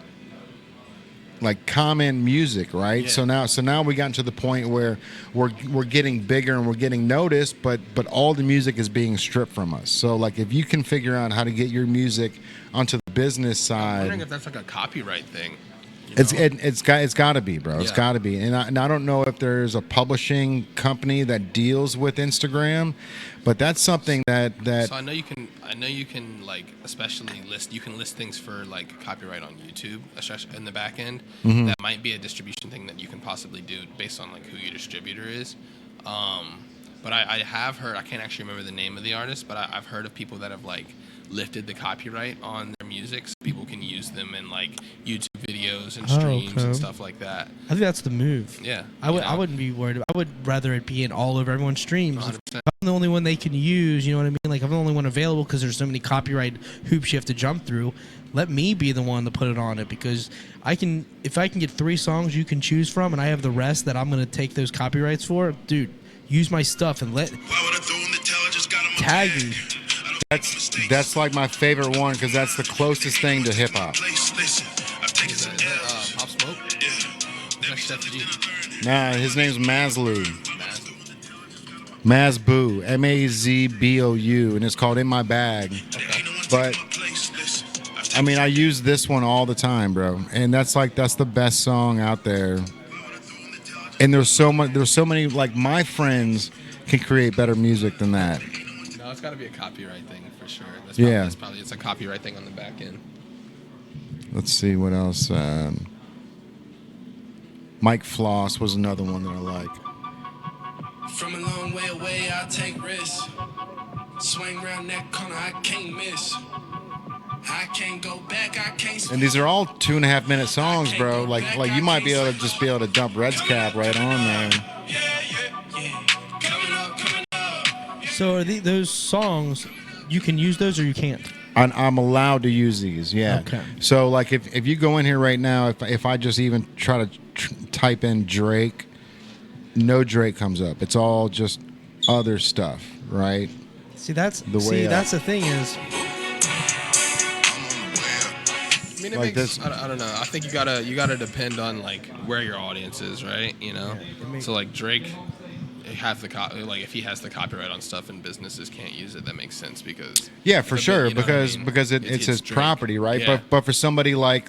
common music, right? Yeah. So now we gotten to the point where we're getting bigger and we're getting noticed, but all the music is being stripped from us. So like if you can figure out how to get your music onto the business I'm side, wondering if that's like a copyright thing. it's got to be, bro. It's Yeah. got to be, and I don't know if there's a publishing company that deals with Instagram, but that's something that So I know you can like especially you can list things for like copyright on YouTube, especially in the back end. Mm-hmm. That might be a distribution thing that you can possibly do based on like who your distributor is. But I have heard, I can't actually remember the name of the artist, but I've heard of people that have like lifted the copyright on their music so people can use them in like YouTube videos and streams okay. and stuff like that. I think that's the move. Yeah. I wouldn't be worried. I would rather it be in all over everyone's streams. 100%. If I'm the only one they can use, you know what I mean? Like, I'm the only one available because there's so many copyright hoops you have to jump through. Let me be the one to put it on it, because if I can get 3 songs you can choose from and I have the rest that I'm going to take those copyrights for, dude, use my stuff and tag me. that's like my favorite one because that's the closest thing to hip hop. Is that Pop Smoke? Is that Chef G? Nah, his name's Mazlou. Mazboo, Mazbou, and it's called In My Bag. But I mean, I use this one all the time, bro, and that's the best song out there. And there's so many like my friends can create better music than that. No, it's got to be a copyright thing for sure. That's probably it's a copyright thing on the back end. Let's see what else. Mike Floss was another one that I like. From a long way away, I take risks. Swing around that corner, I can't miss. I can't go back, I can't. And these are all 2.5-minute songs, bro. Like you might be able to dump Red's Cap right on there. So are those songs, you can use those or you can't? I'm allowed to use these, yeah. Okay. So like if you go in here right now, if I just even try to type in Drake, no Drake comes up. It's all just other stuff, right? See, that's The way that's the thing is. I mean, it Like makes, this. I don't know. I think you gotta depend on like where your audience is, right? So like Drake, if he has the copyright on stuff and businesses can't use it, that makes sense because Yeah, for sure, you know what I because mean? because it's his Drake. property, right? Yeah. But for somebody like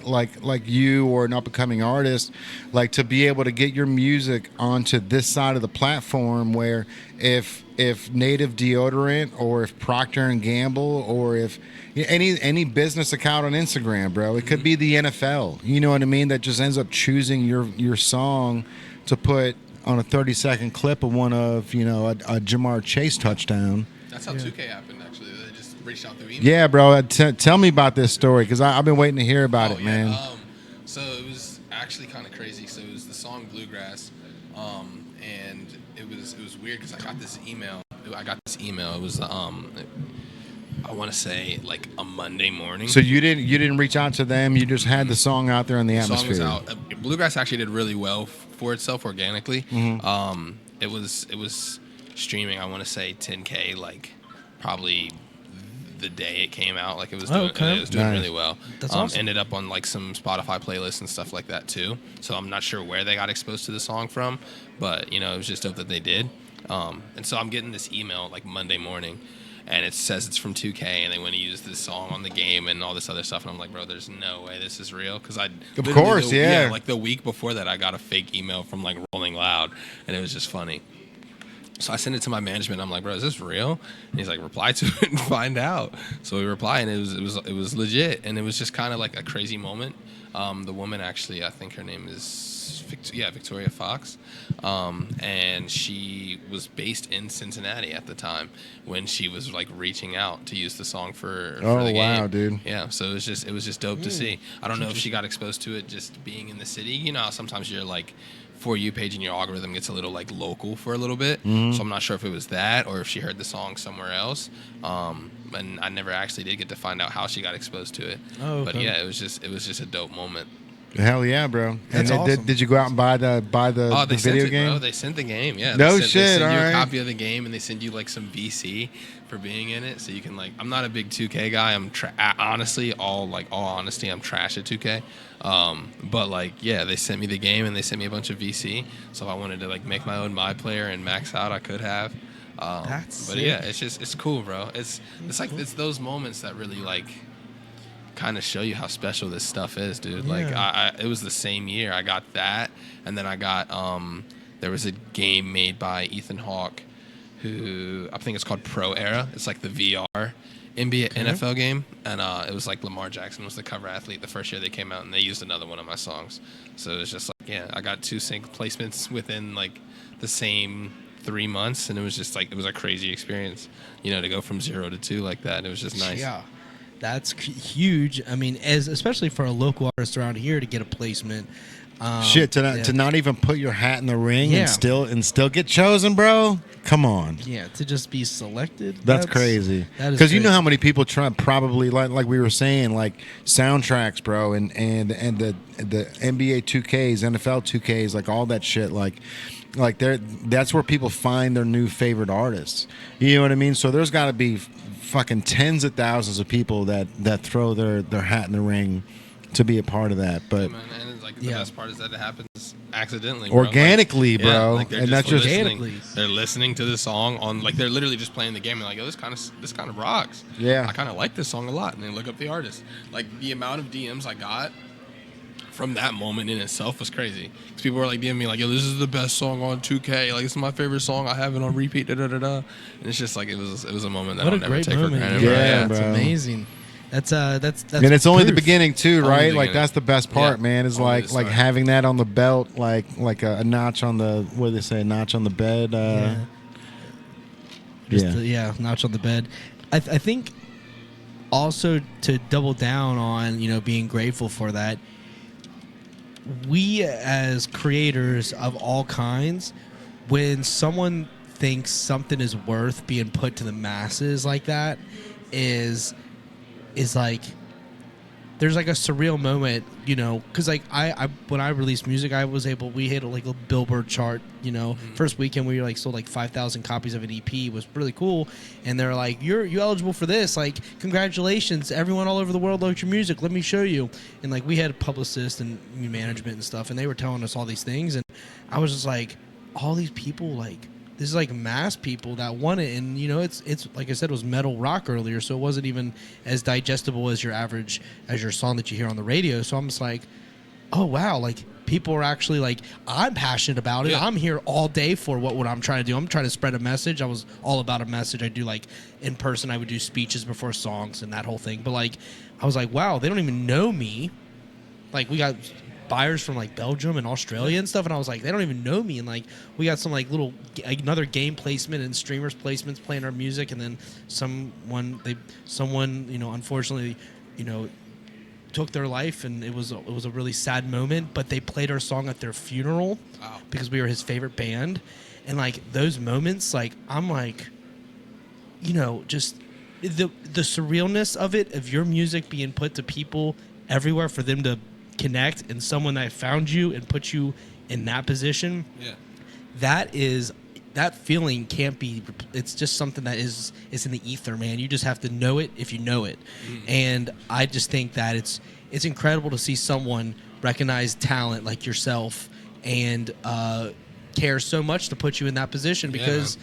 you or an up and coming artist, like to be able to get your music onto this side of the platform, where if Native Deodorant or if Procter and Gamble or if any business account on Instagram, bro, it could be the NFL. You know what I mean? That just ends up choosing your song to put on a 30-second clip of one of a Jamar Chase touchdown. That's how 2K happened. Actually, they just reached out through email. Yeah, bro. Tell me about this story because I've been waiting to hear about it, man. So it was actually kind of crazy. So it was the song Bluegrass, and it was weird because I got this email. It was I want to say like a Monday morning. So you didn't reach out to them. You just had the song out there in the atmosphere. The song was out. Bluegrass actually did really well for itself organically. Mm-hmm. It was streaming. I want to say 10K, like probably the day it came out. Like it was doing Nice. really well. That's awesome. Ended up on like some Spotify playlists and stuff like that too. So I'm not sure where they got exposed to the song from, but it was just dope that they did. And so I'm getting this email like Monday morning, and it says it's from 2K, and they want to use this song on the game and all this other stuff. And I'm like, bro, there's no way this is real. Because Of course, yeah. Like the week before that, I got a fake email from like Rolling Loud, and it was just funny. So I sent it to my management. I'm like, bro, is this real? And he's like, reply to it and find out. So we reply, and it was legit, and it was just kind of like a crazy moment. The woman actually, I think her name is Victoria Fox, and she was based in Cincinnati at the time when she was like reaching out to use the song for the game. Wow, dude. Yeah, so it was just dope to see. I don't know if she got exposed to it just being in the city. You know, how sometimes you're like, For You page in your algorithm gets a little like local for a little bit. So I'm not sure if it was that or if she heard the song somewhere else. And I never actually did get to find out how she got exposed to it. Oh, okay. But yeah, it was just a dope moment. Hell yeah, bro. That's and awesome. Did you go out and buy the They video sent it, game? bro. They sent the game. Yeah. No They shit. send All you right. a copy of the game and they send you like some VC for being in it, so you can like. I'm not a big 2K guy. I'm honestly, all honesty, I'm trash at 2K. But like, yeah, they sent me the game and they sent me a bunch of VC. So if I wanted to like make my own My Player and max out, I could have. But sick. yeah, it's cool, bro. It's those moments that really like kind of show you how special this stuff is, dude. Yeah. Like it was the same year I got that, and then I got there was a game made by Ethan Hawke, who I think it's called Pro Era. It's like the VR NBA NFL game, and it was like Lamar Jackson was the cover athlete the first year they came out, and they used another one of my songs. So it was just like, yeah, I got 2 sync placements within like the same 3 months, and it was just like, it was a crazy experience, you know, to go from 0 to 2 like that. It was just nice. Yeah, that's huge. I mean, especially for a local artist around here to get a placement. To not even put your hat in the ring Yeah. and still get chosen, bro. Come on. Yeah, to just be selected. That's crazy. That is Because you know crazy. how many people try probably like we were saying, like soundtracks, bro, and the NBA 2Ks, NFL 2Ks, like all that shit, like that's where people find their new favorite artists. You know what I mean? So there's got to be fucking tens of thousands of people that throw their hat in the ring to be a part of that. But Man, and it's like the Yeah. best part is that it happens accidentally, bro. organically, bro, like they're and that's just listening, Organically. they're listening to the song on, like they're literally just playing the game and like, yo, this kind of rocks. Yeah. I kind of like this song a lot, and then look up the artist. Like the amount of DMs I got from that moment in itself was crazy. Because people were like DMing me like, yo, this is the best song on 2K. Like, this is my favorite song. I have it on repeat. Da da da da. And it's just like it was a moment that What I'll a never great take for moment. granted. Yeah, That's bro. amazing. That's and it's only the proof. beginning too, Only right? the Like beginning. that's the best part, Yeah. man. Is Only like the start. having that on the belt, like a notch on the, what do they say, a notch on the bed. Notch on the bed. I think also to double down on, you know, being grateful for that, we as creators of all kinds, when someone thinks something is worth being put to the masses like that, is like, there's like a surreal moment, you know, because like I when I released music, we hit like a Billboard chart, you know. First weekend we sold like 5,000 copies of an EP. It was really cool, and they're like, you eligible for this, like, congratulations, everyone all over the world likes your music, let me show you. And like, we had publicists and management and stuff, and they were telling us all these things, and I was just like, all these people, like, this is like mass people that want it, and you know, it's like I said, it was metal rock earlier, so it wasn't even as digestible as your song that you hear on the radio. So I'm just like, oh wow, like people are actually like, I'm passionate about it. Yeah. I'm here all day for what I'm trying to do. I'm trying to spread a message. I was all about a message. I do like in person, I would do speeches before songs and that whole thing. But like, I was like, wow, they don't even know me. Like, we got buyers from like Belgium and Australia and stuff, and I was like, they don't even know me. And like, we got some like another game placement and streamers placements playing our music, and then someone you know, unfortunately, you know, took their life, and it was a really sad moment, but they played our song at their funeral. Wow. Because we were his favorite band. And like, those moments, like, I'm like, you know, just the surrealness of it, of your music being put to people everywhere for them to connect, and someone that found you and put you in that position. Yeah. That feeling can't be, it's just something that is in the ether, man. You just have to know it if you know it. And I just think that it's incredible to see someone recognize talent like yourself and care so much to put you in that position, because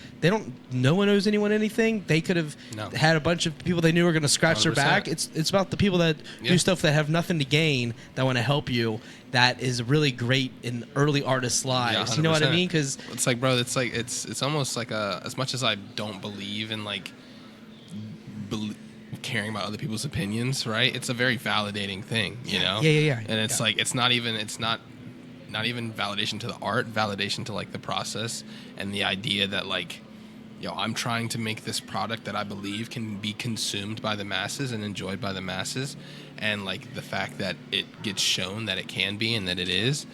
no one owes anyone anything. They could have had a bunch of people they knew were going to scratch 100%. their back. It's about the people that do stuff that have nothing to gain, that want to help you. That is really great in early artists' lives. Yeah, you know what I 100%. mean? Because it's like, bro, it's almost like as much as I don't believe in like caring about other people's opinions, right? It's a very validating thing, you know? Yeah. And it's like, it's not even validation to the art, validation to like the process and the idea that like, I'm trying to make this product that I believe can be consumed by the masses and enjoyed by the masses. And like the fact that it gets shown that it can be and that it is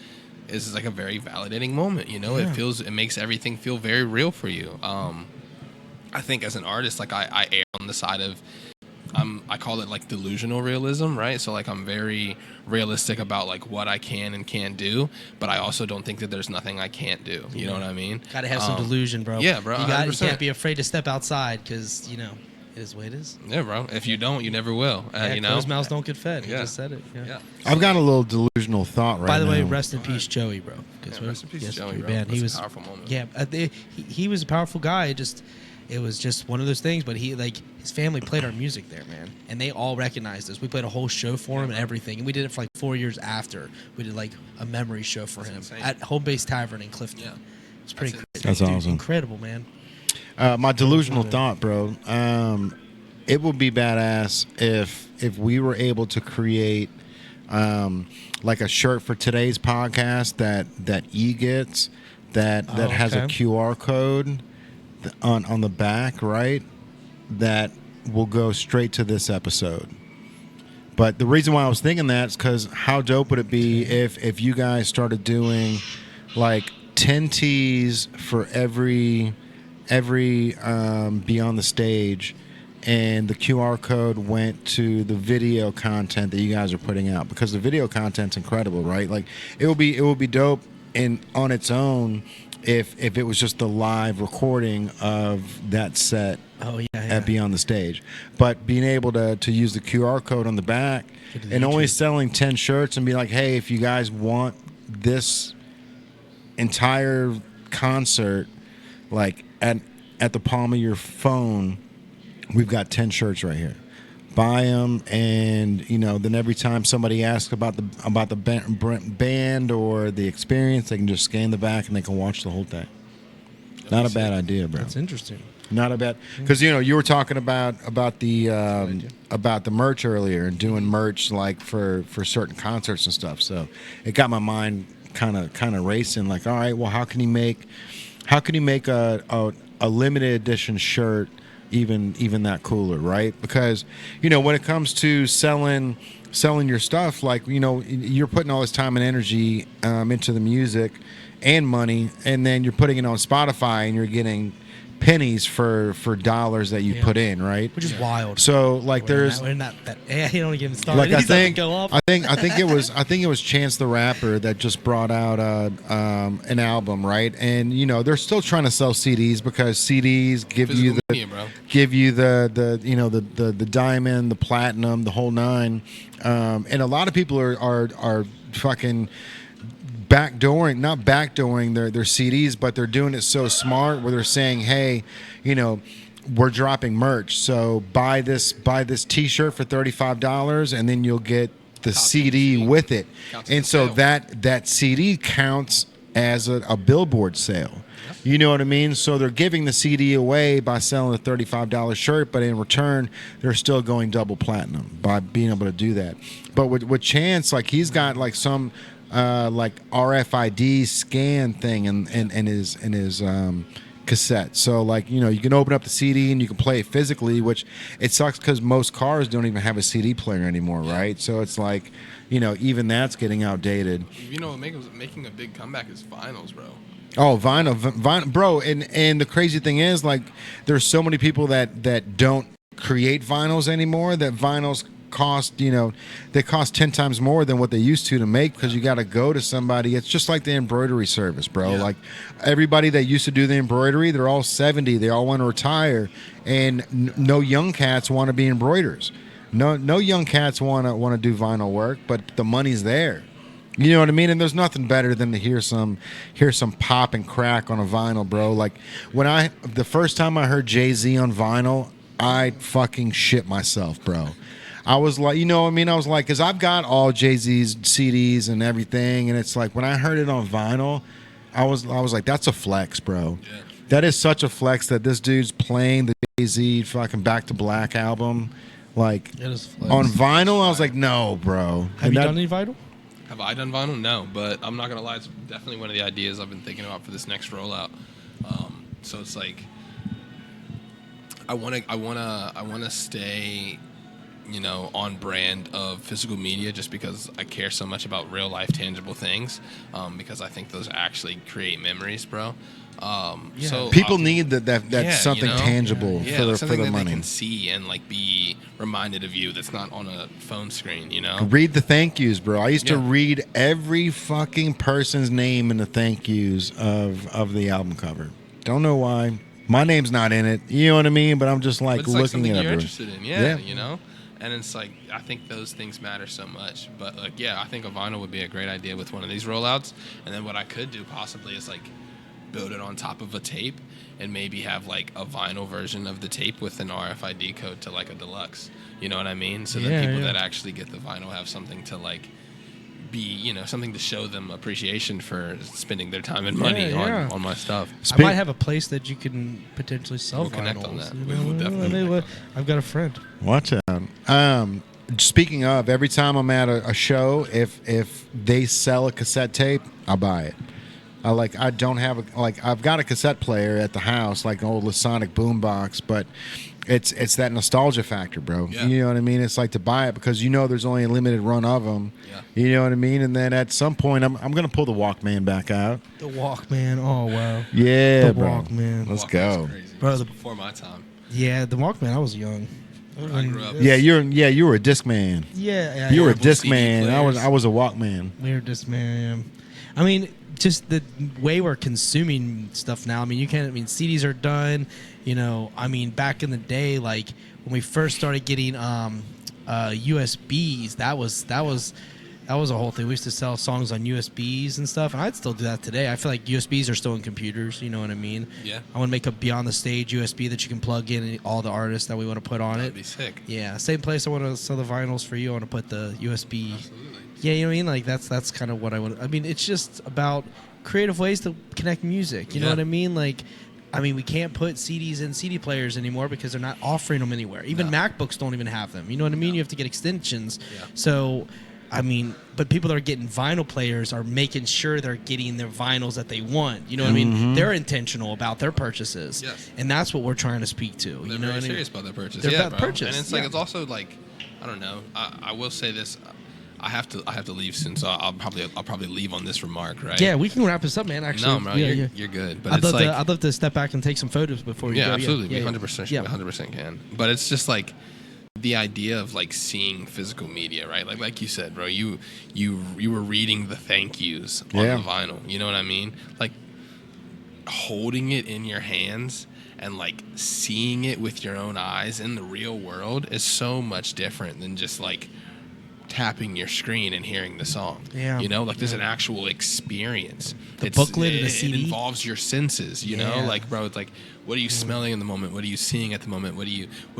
like a very validating moment, you know? Yeah. It makes everything feel very real for you. I think as an artist, like I err on the side of, I call it like delusional realism, right? So like I'm very realistic about like what I can and can't do, but I also don't think that there's nothing I can't do. You know what I mean? Gotta have some delusion, bro. Yeah, bro. You 100%. can't be afraid to step outside because, it is what it is. Yeah, bro. If you don't, you never will. You know? Closed mouths don't get fed. You Yeah. just said it. Yeah. I've got a little delusional thought right now. By the way, rest in peace, Joey, bro. Yeah, rest in peace, Joey, bro. Man, That's a powerful moment. Yeah, he was a powerful guy. It was just one of those things. But his family played our music there, man, and they all recognized us. We played a whole show for him and everything, and we did it for like 4 years after. We did like a memory show for him insane. at Home Base Tavern in Clifton. Yeah. It's pretty That's crazy. That's Dude, awesome. Incredible, man. My delusional thought, bro. It would be badass if we were able to create like a shirt for today's podcast that E gets that has a okay. QR code on the back, right? That will go straight to this episode. But the reason why I was thinking that is because how dope would it be if you guys started doing like 10 tees for every Beyond the Stage, and the QR code went to the video content that you guys are putting out, because the video content's incredible, right? Like it would be dope on its own if it was just the live recording of that set at Beyond the Stage. But being able to use the QR code on the back and only selling 10 shirts and be like, hey, if you guys want this entire concert like at the palm of your phone, we've got 10 shirts right here. Buy them, and then every time somebody asks about the band or the experience, they can just scan the back and they can watch the whole thing. Not a bad idea, bro. That's interesting. Not a bad, because you were talking about the merch earlier and doing merch like for certain concerts and stuff. So it got my mind kind of racing. Like, all right, well, how can you make a limited edition shirt even that cooler, right? Because when it comes to selling your stuff, like you're putting all this time and energy into the music and money, and then you're putting it on Spotify and you're getting pennies for dollars that you put in, right? Which is wild. So like You don't get him started. like He's about to go off. I think it was Chance the Rapper that just brought out an album, right? And they're still trying to sell CDs because CDs give Physical you media, bro. the diamond, the platinum, the whole nine, and a lot of people are fucking not backdooring their CDs, but they're doing it so smart where they're saying, hey, we're dropping merch, so buy this T-shirt for $35, and then you'll get the CD with it, and so that CD counts as a billboard sale. You know what I mean? So they're giving the CD away by selling a $35 shirt, but in return, they're still going double platinum by being able to do that. But with Chance, like he's got like some like RFID scan thing in his cassette. So like you can open up the CD and you can play it physically, which it sucks because most cars don't even have a CD player anymore, right? So it's like even that's getting outdated. Making a big comeback is vinyls, bro. Oh, vinyl, bro, and the crazy thing is, like, there's so many people that don't create vinyls anymore. That vinyls cost, they cost 10 times more than what they used to make, because you got to go to somebody. It's just like the embroidery service, bro. Yeah. Like everybody that used to do the embroidery, they're all 70. They all want to retire, and no young cats want to be embroiders. No young cats want to do vinyl work, but the money's there. You know what I mean? And there's nothing better than to hear some pop and crack on a vinyl, bro. Like the first time I heard Jay-Z on vinyl, I fucking shit myself, bro. I was like, I was like, because I've got all Jay-Z's CDs and everything, and it's like when I heard it on vinyl, I was like, that's a flex, bro. Yeah. That is such a flex that this dude's playing the Jay-Z fucking Back to Black album Like It is flex. on vinyl, I was like, no, bro. Have And you that- done any vinyl? Have I done vinyl? No, but I'm not gonna lie. It's definitely one of the ideas I've been thinking about for this next rollout. So it's like I wanna stay, you know, on brand of physical media just because I care so much about real life tangible things. Because I think those actually create memories, bro. So People need that yeah, something you know? tangible yeah, for like the something that money. they can see and like be reminded of you. That's not on a phone screen, you know. Read the thank yous, bro. I used to Yeah. read every fucking person's name in the thank yous of the album cover. Don't know why. My name's not in it. You know what I mean? But I'm just like But it's like looking something at you're everyone. interested in, yeah, you know. And it's like I think those things matter so much. But like, yeah, I think a vinyl would be a great idea with one of these rollouts. And then what I could do possibly is like build it on top of a tape and maybe have like a vinyl version of the tape with an RFID code to like a deluxe. You know what I mean? So Yeah, that people yeah. that actually get the vinyl have something to like be, you know, something to show them appreciation for spending their time and money yeah. on my stuff. I might have a place that you can potentially sell We'll connect on vinyls, that. you We know? will definitely I mean, connect on I've got a friend. Watch out. Speaking of, every time I'm at a show, if they sell a cassette tape, I'll buy it. I don't have I've got a cassette player at the house, like an old Sonic boombox, but it's that nostalgia factor, bro. Yeah. You know what I mean? It's like to buy it because you know there's only a limited run of them. Yeah. You know what I mean? And then at some point, I'm gonna pull the Walkman back out. The Walkman. Oh wow. Yeah, The bro. Walkman. Let's Walkman's go. crazy. Bro, It's the- before my time. Yeah, the Walkman. I was young. I grew up. Yeah, you were a disc man. Yeah. You were a Portable disc CD man. players. I was a Walkman. We're just man. I mean, just the way we're consuming stuff now. I mean, CDs are done. You know, I mean, back in the day, like when we first started getting USBs, that was a whole thing. We used to sell songs on USBs and stuff, and I'd still do that today. I feel like USBs are still in computers. You know what I mean? Yeah. I want to make a Beyond the Stage USB that you can plug in and all the artists that we want to put on That'd it. be sick. Yeah, same place I want to sell the vinyls for you. I want to put the USB. Absolutely. Yeah, you know what I mean? Like that's kind of what I want. I mean, it's just about creative ways to connect music. You know Yeah. what I mean? Like, I mean, we can't put CDs in CD players anymore because they're not offering them anywhere. Even No. MacBooks don't even have them. You know what I mean? No. You have to get extensions. Yeah. So, I mean, but people that are getting vinyl players are making sure they're getting their vinyls that they want. You know what I mean? They're intentional about their purchases. Yes. And that's what we're trying to speak to. They're you know very what I mean? serious about their purchase. They're yeah, about bro. purchase, And it's like yeah. it's also like I don't know. I will say this. I have to leave soon, so I'll probably leave on this remark, right? Yeah, we can wrap this up, man. Actually, No, bro, yeah, you're good. But I'd it's love, like I'd love to step back and take some photos before you yeah, go. absolutely, Yeah, 100%, yeah. 100% can. But it's just like the idea of like seeing physical media, right? Like you said, bro, you were reading the thank yous on Yeah. the vinyl. You know what I mean? Like holding it in your hands and like seeing it with your own eyes in the real world is so much different than just like tapping your screen and hearing the song. Yeah. You know, like there's an actual experience. The booklet and the it CD. involves your senses, you know? Yeah. Like, bro, it's like what are you smelling in the moment? What are you seeing at the moment? What are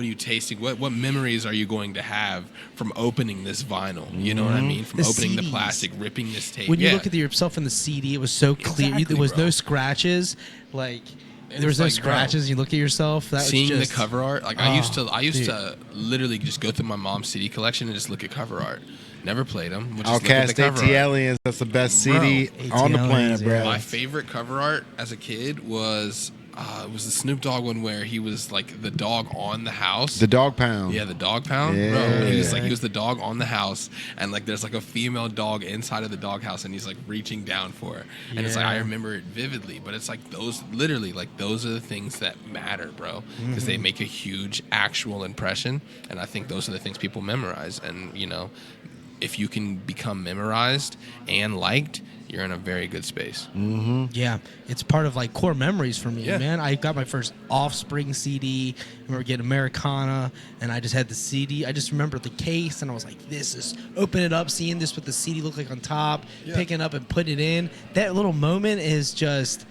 you tasting? What memories are you going to have from opening this vinyl? You know what I mean? From The opening the CDs. plastic, ripping this tape. When you Yeah. look at yourself in the CD, it was so clear. Exactly, There was bro. no scratches. Like And there was it's no like, bro, scratches. You look at yourself. That seeing was just, the cover art, like I used to literally just go through my mom's CD collection and just look at cover art. Never played them. We'll just look at Outcast the cover AT art. Aliens. That's the best Bro, CD on the AT planet, Aliens, bro. yeah. My favorite cover art as a kid was it was the Snoop Dogg one where he was like the dog on the house. The Dog Pound. Yeah, the dog pound. Yeah. Bro, he was the dog on the house, and like there's like a female dog inside of the dog house, and he's like reaching down for her, and it's like I Yeah. remember it vividly. But it's like those literally like those are the things that matter, bro, because they make a huge actual impression, and I think those are the things people memorize. And you know, if you can become memorized and liked, you're in a very good space. Yeah, it's part of like core memories for me, Yeah. man. I got my first Offspring CD. I remember getting Americana, and I just had the CD. I just remember the case, and I was like, "This is." Open it up, seeing this what the CD looked like on top, picking up and putting it in. That little moment is just,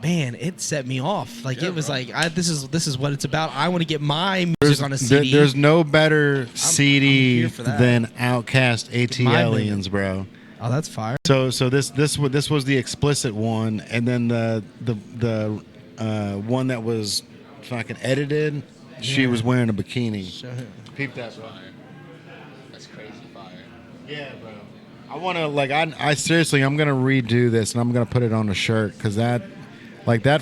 man, it set me off. Like Yeah, it was bro. like, this is what it's about. I want to get my music on a CD. There's no better CD here for that. than Outcast AT my Aliens, bro. Oh, that's fire. So this was the explicit one, and then the one that was fucking edited she was wearing a bikini. Show him. Peep that, bro. That's crazy fire. Yeah, bro. I want to I seriously, I'm gonna redo this and I'm gonna put it on a shirt because that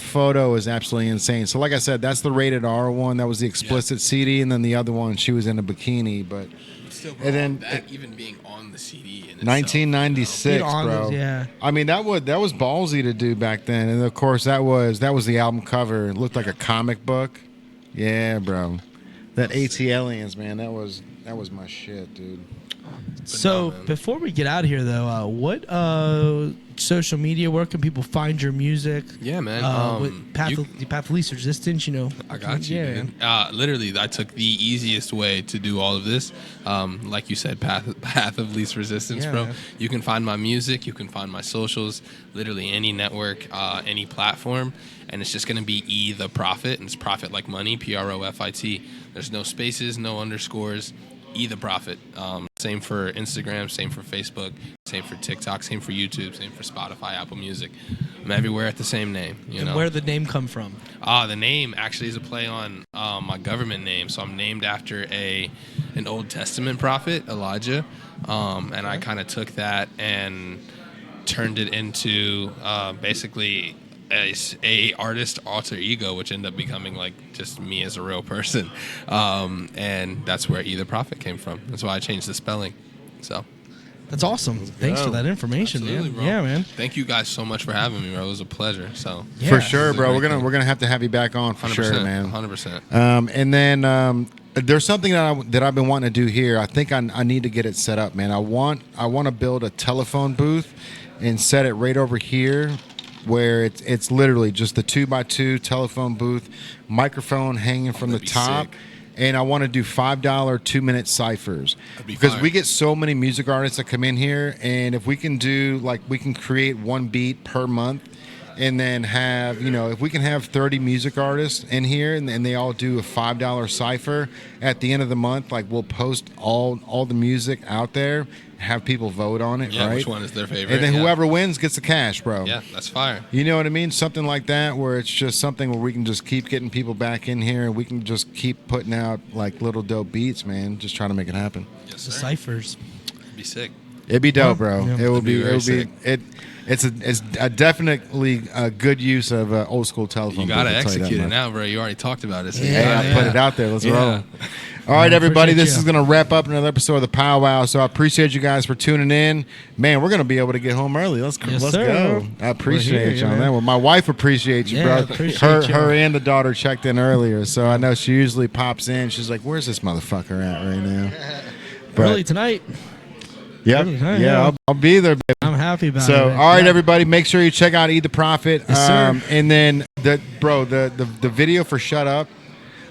photo is absolutely insane. So like I said, that's the rated R one. That was the explicit CD, and then the other one, she was in a bikini. But Still, bro, and then that even being on the CD in itself, 1996, Being on bro. those, yeah. I mean, that was ballsy to do back then, and of course that was the album cover. It looked like a comic book. Yeah, bro. That AT Aliens, man. That was my shit, dude. So before we get out of here, though, what social media? Where can people find your music? Yeah, man. With Path of Least Resistance, you know. I got you, Yeah, man. Literally, I took the easiest way to do all of this. Like you said, path of least resistance, Yeah, bro. man. You can find my music. You can find my socials. Literally any network, any platform. And it's just going to be The Prophet. And it's profit like money, PROFIT. There's no spaces, no underscores. The Prophet. Same for Instagram, same for Facebook, same for TikTok, same for YouTube, same for Spotify, Apple Music. I'm everywhere at the same name. You And know? where did the name come from? The name actually is a play on my government name. So I'm named after an Old Testament prophet, Elijah. And I kind of took that and turned it into basically a artist alter ego, which ended up becoming like just me as a real person. And that's where The Prophet came from. That's why I changed the spelling. So That's awesome. Thanks for that information, absolutely, man. bro. Yeah, man. Thank you guys so much for having me, bro. It was a pleasure. So Yeah. For sure, This is a bro. great We're gonna have to have you back on for 100%, sure, man. 100%. And then there's something that I've been wanting to do here. I think I need to get it set up, man. I want to build a telephone booth and set it right over here, where it's literally just the 2x2 telephone booth, microphone hanging from the that'd be top. sick. And I want to do $5 2-minute ciphers be because fire. we get so many music artists that come in here, and if we can do we can create one beat per month, and then have if we can have 30 music artists in here and they all do a $5 cipher at the end of the month, we'll post all the music out there, have people vote on it, Yeah, right? which one is their favorite? And then Yeah. whoever wins gets the cash, bro. Yeah, that's fire. You know what I mean? Something like that, where it's just something where we can just keep getting people back in here, and we can just keep putting out little dope beats, man. Just trying to make it happen. Yes, The sir. ciphers. It'd be sick. It'd be dope, bro. Yeah. It would be. very sick. It's a definitely a good use of old school telephone. You gotta booth, I'll tell you that execute it much. now, bro. You already talked about it. So Yeah. you Hey, gotta- I put it out there. Let's Yeah. roll. All right, everybody. appreciate This you. is going to wrap up another episode of the PowWow. So I appreciate you guys for tuning in. Man, we're going to be able to get home early. Let's Yes, go. sir. I appreciate We're you here, on man. that one. My wife appreciates you, Yeah, bro. appreciate you. Her and the daughter checked in earlier, so I know she usually pops in. She's like, "Where's this motherfucker at right now?" Early tonight. Yep. Early tonight, Yeah, yeah. I'll be there, baby. I'm happy about it. So, man. all right, Yeah. everybody, make sure you check out The Prophet. Yes, sir. And then the video for Shut Up,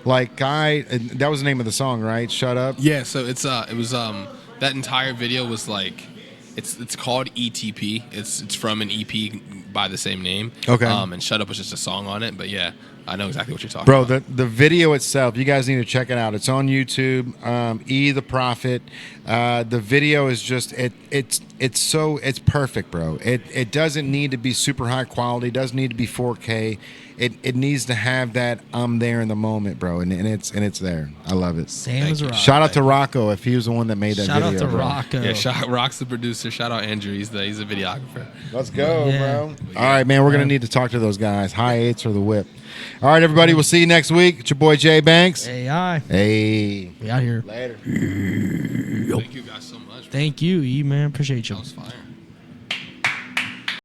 that was the name of the song, right? Shut Up. Yeah. So it was that entire video was it's called ETP. It's from an EP by the same name. Okay. And Shut Up was just a song on it, but yeah, I know exactly what you're talking Bro, about. the video itself, you guys need to check it out. It's on YouTube. The Prophet. The video is just it's perfect, bro. It doesn't need to be super high quality. It doesn't need to be 4K. It needs to have that I'm there in the moment, bro, and it's there. I love it. Sam is rock. Shout out to Rocco if he was the one that made that Shout video. out to bro. Rocco. Yeah, Rock's the producer. Shout out Andrew. He's the videographer. Let's go, Yeah. bro. All right, man. We're gonna need to talk to those guys. High eights or the whip. All right, everybody. We'll see you next week. It's your boy Jay Banks. AI. Hey. We out here. Later. Thank you guys so much. Thank you, E man. Appreciate you. That was fire.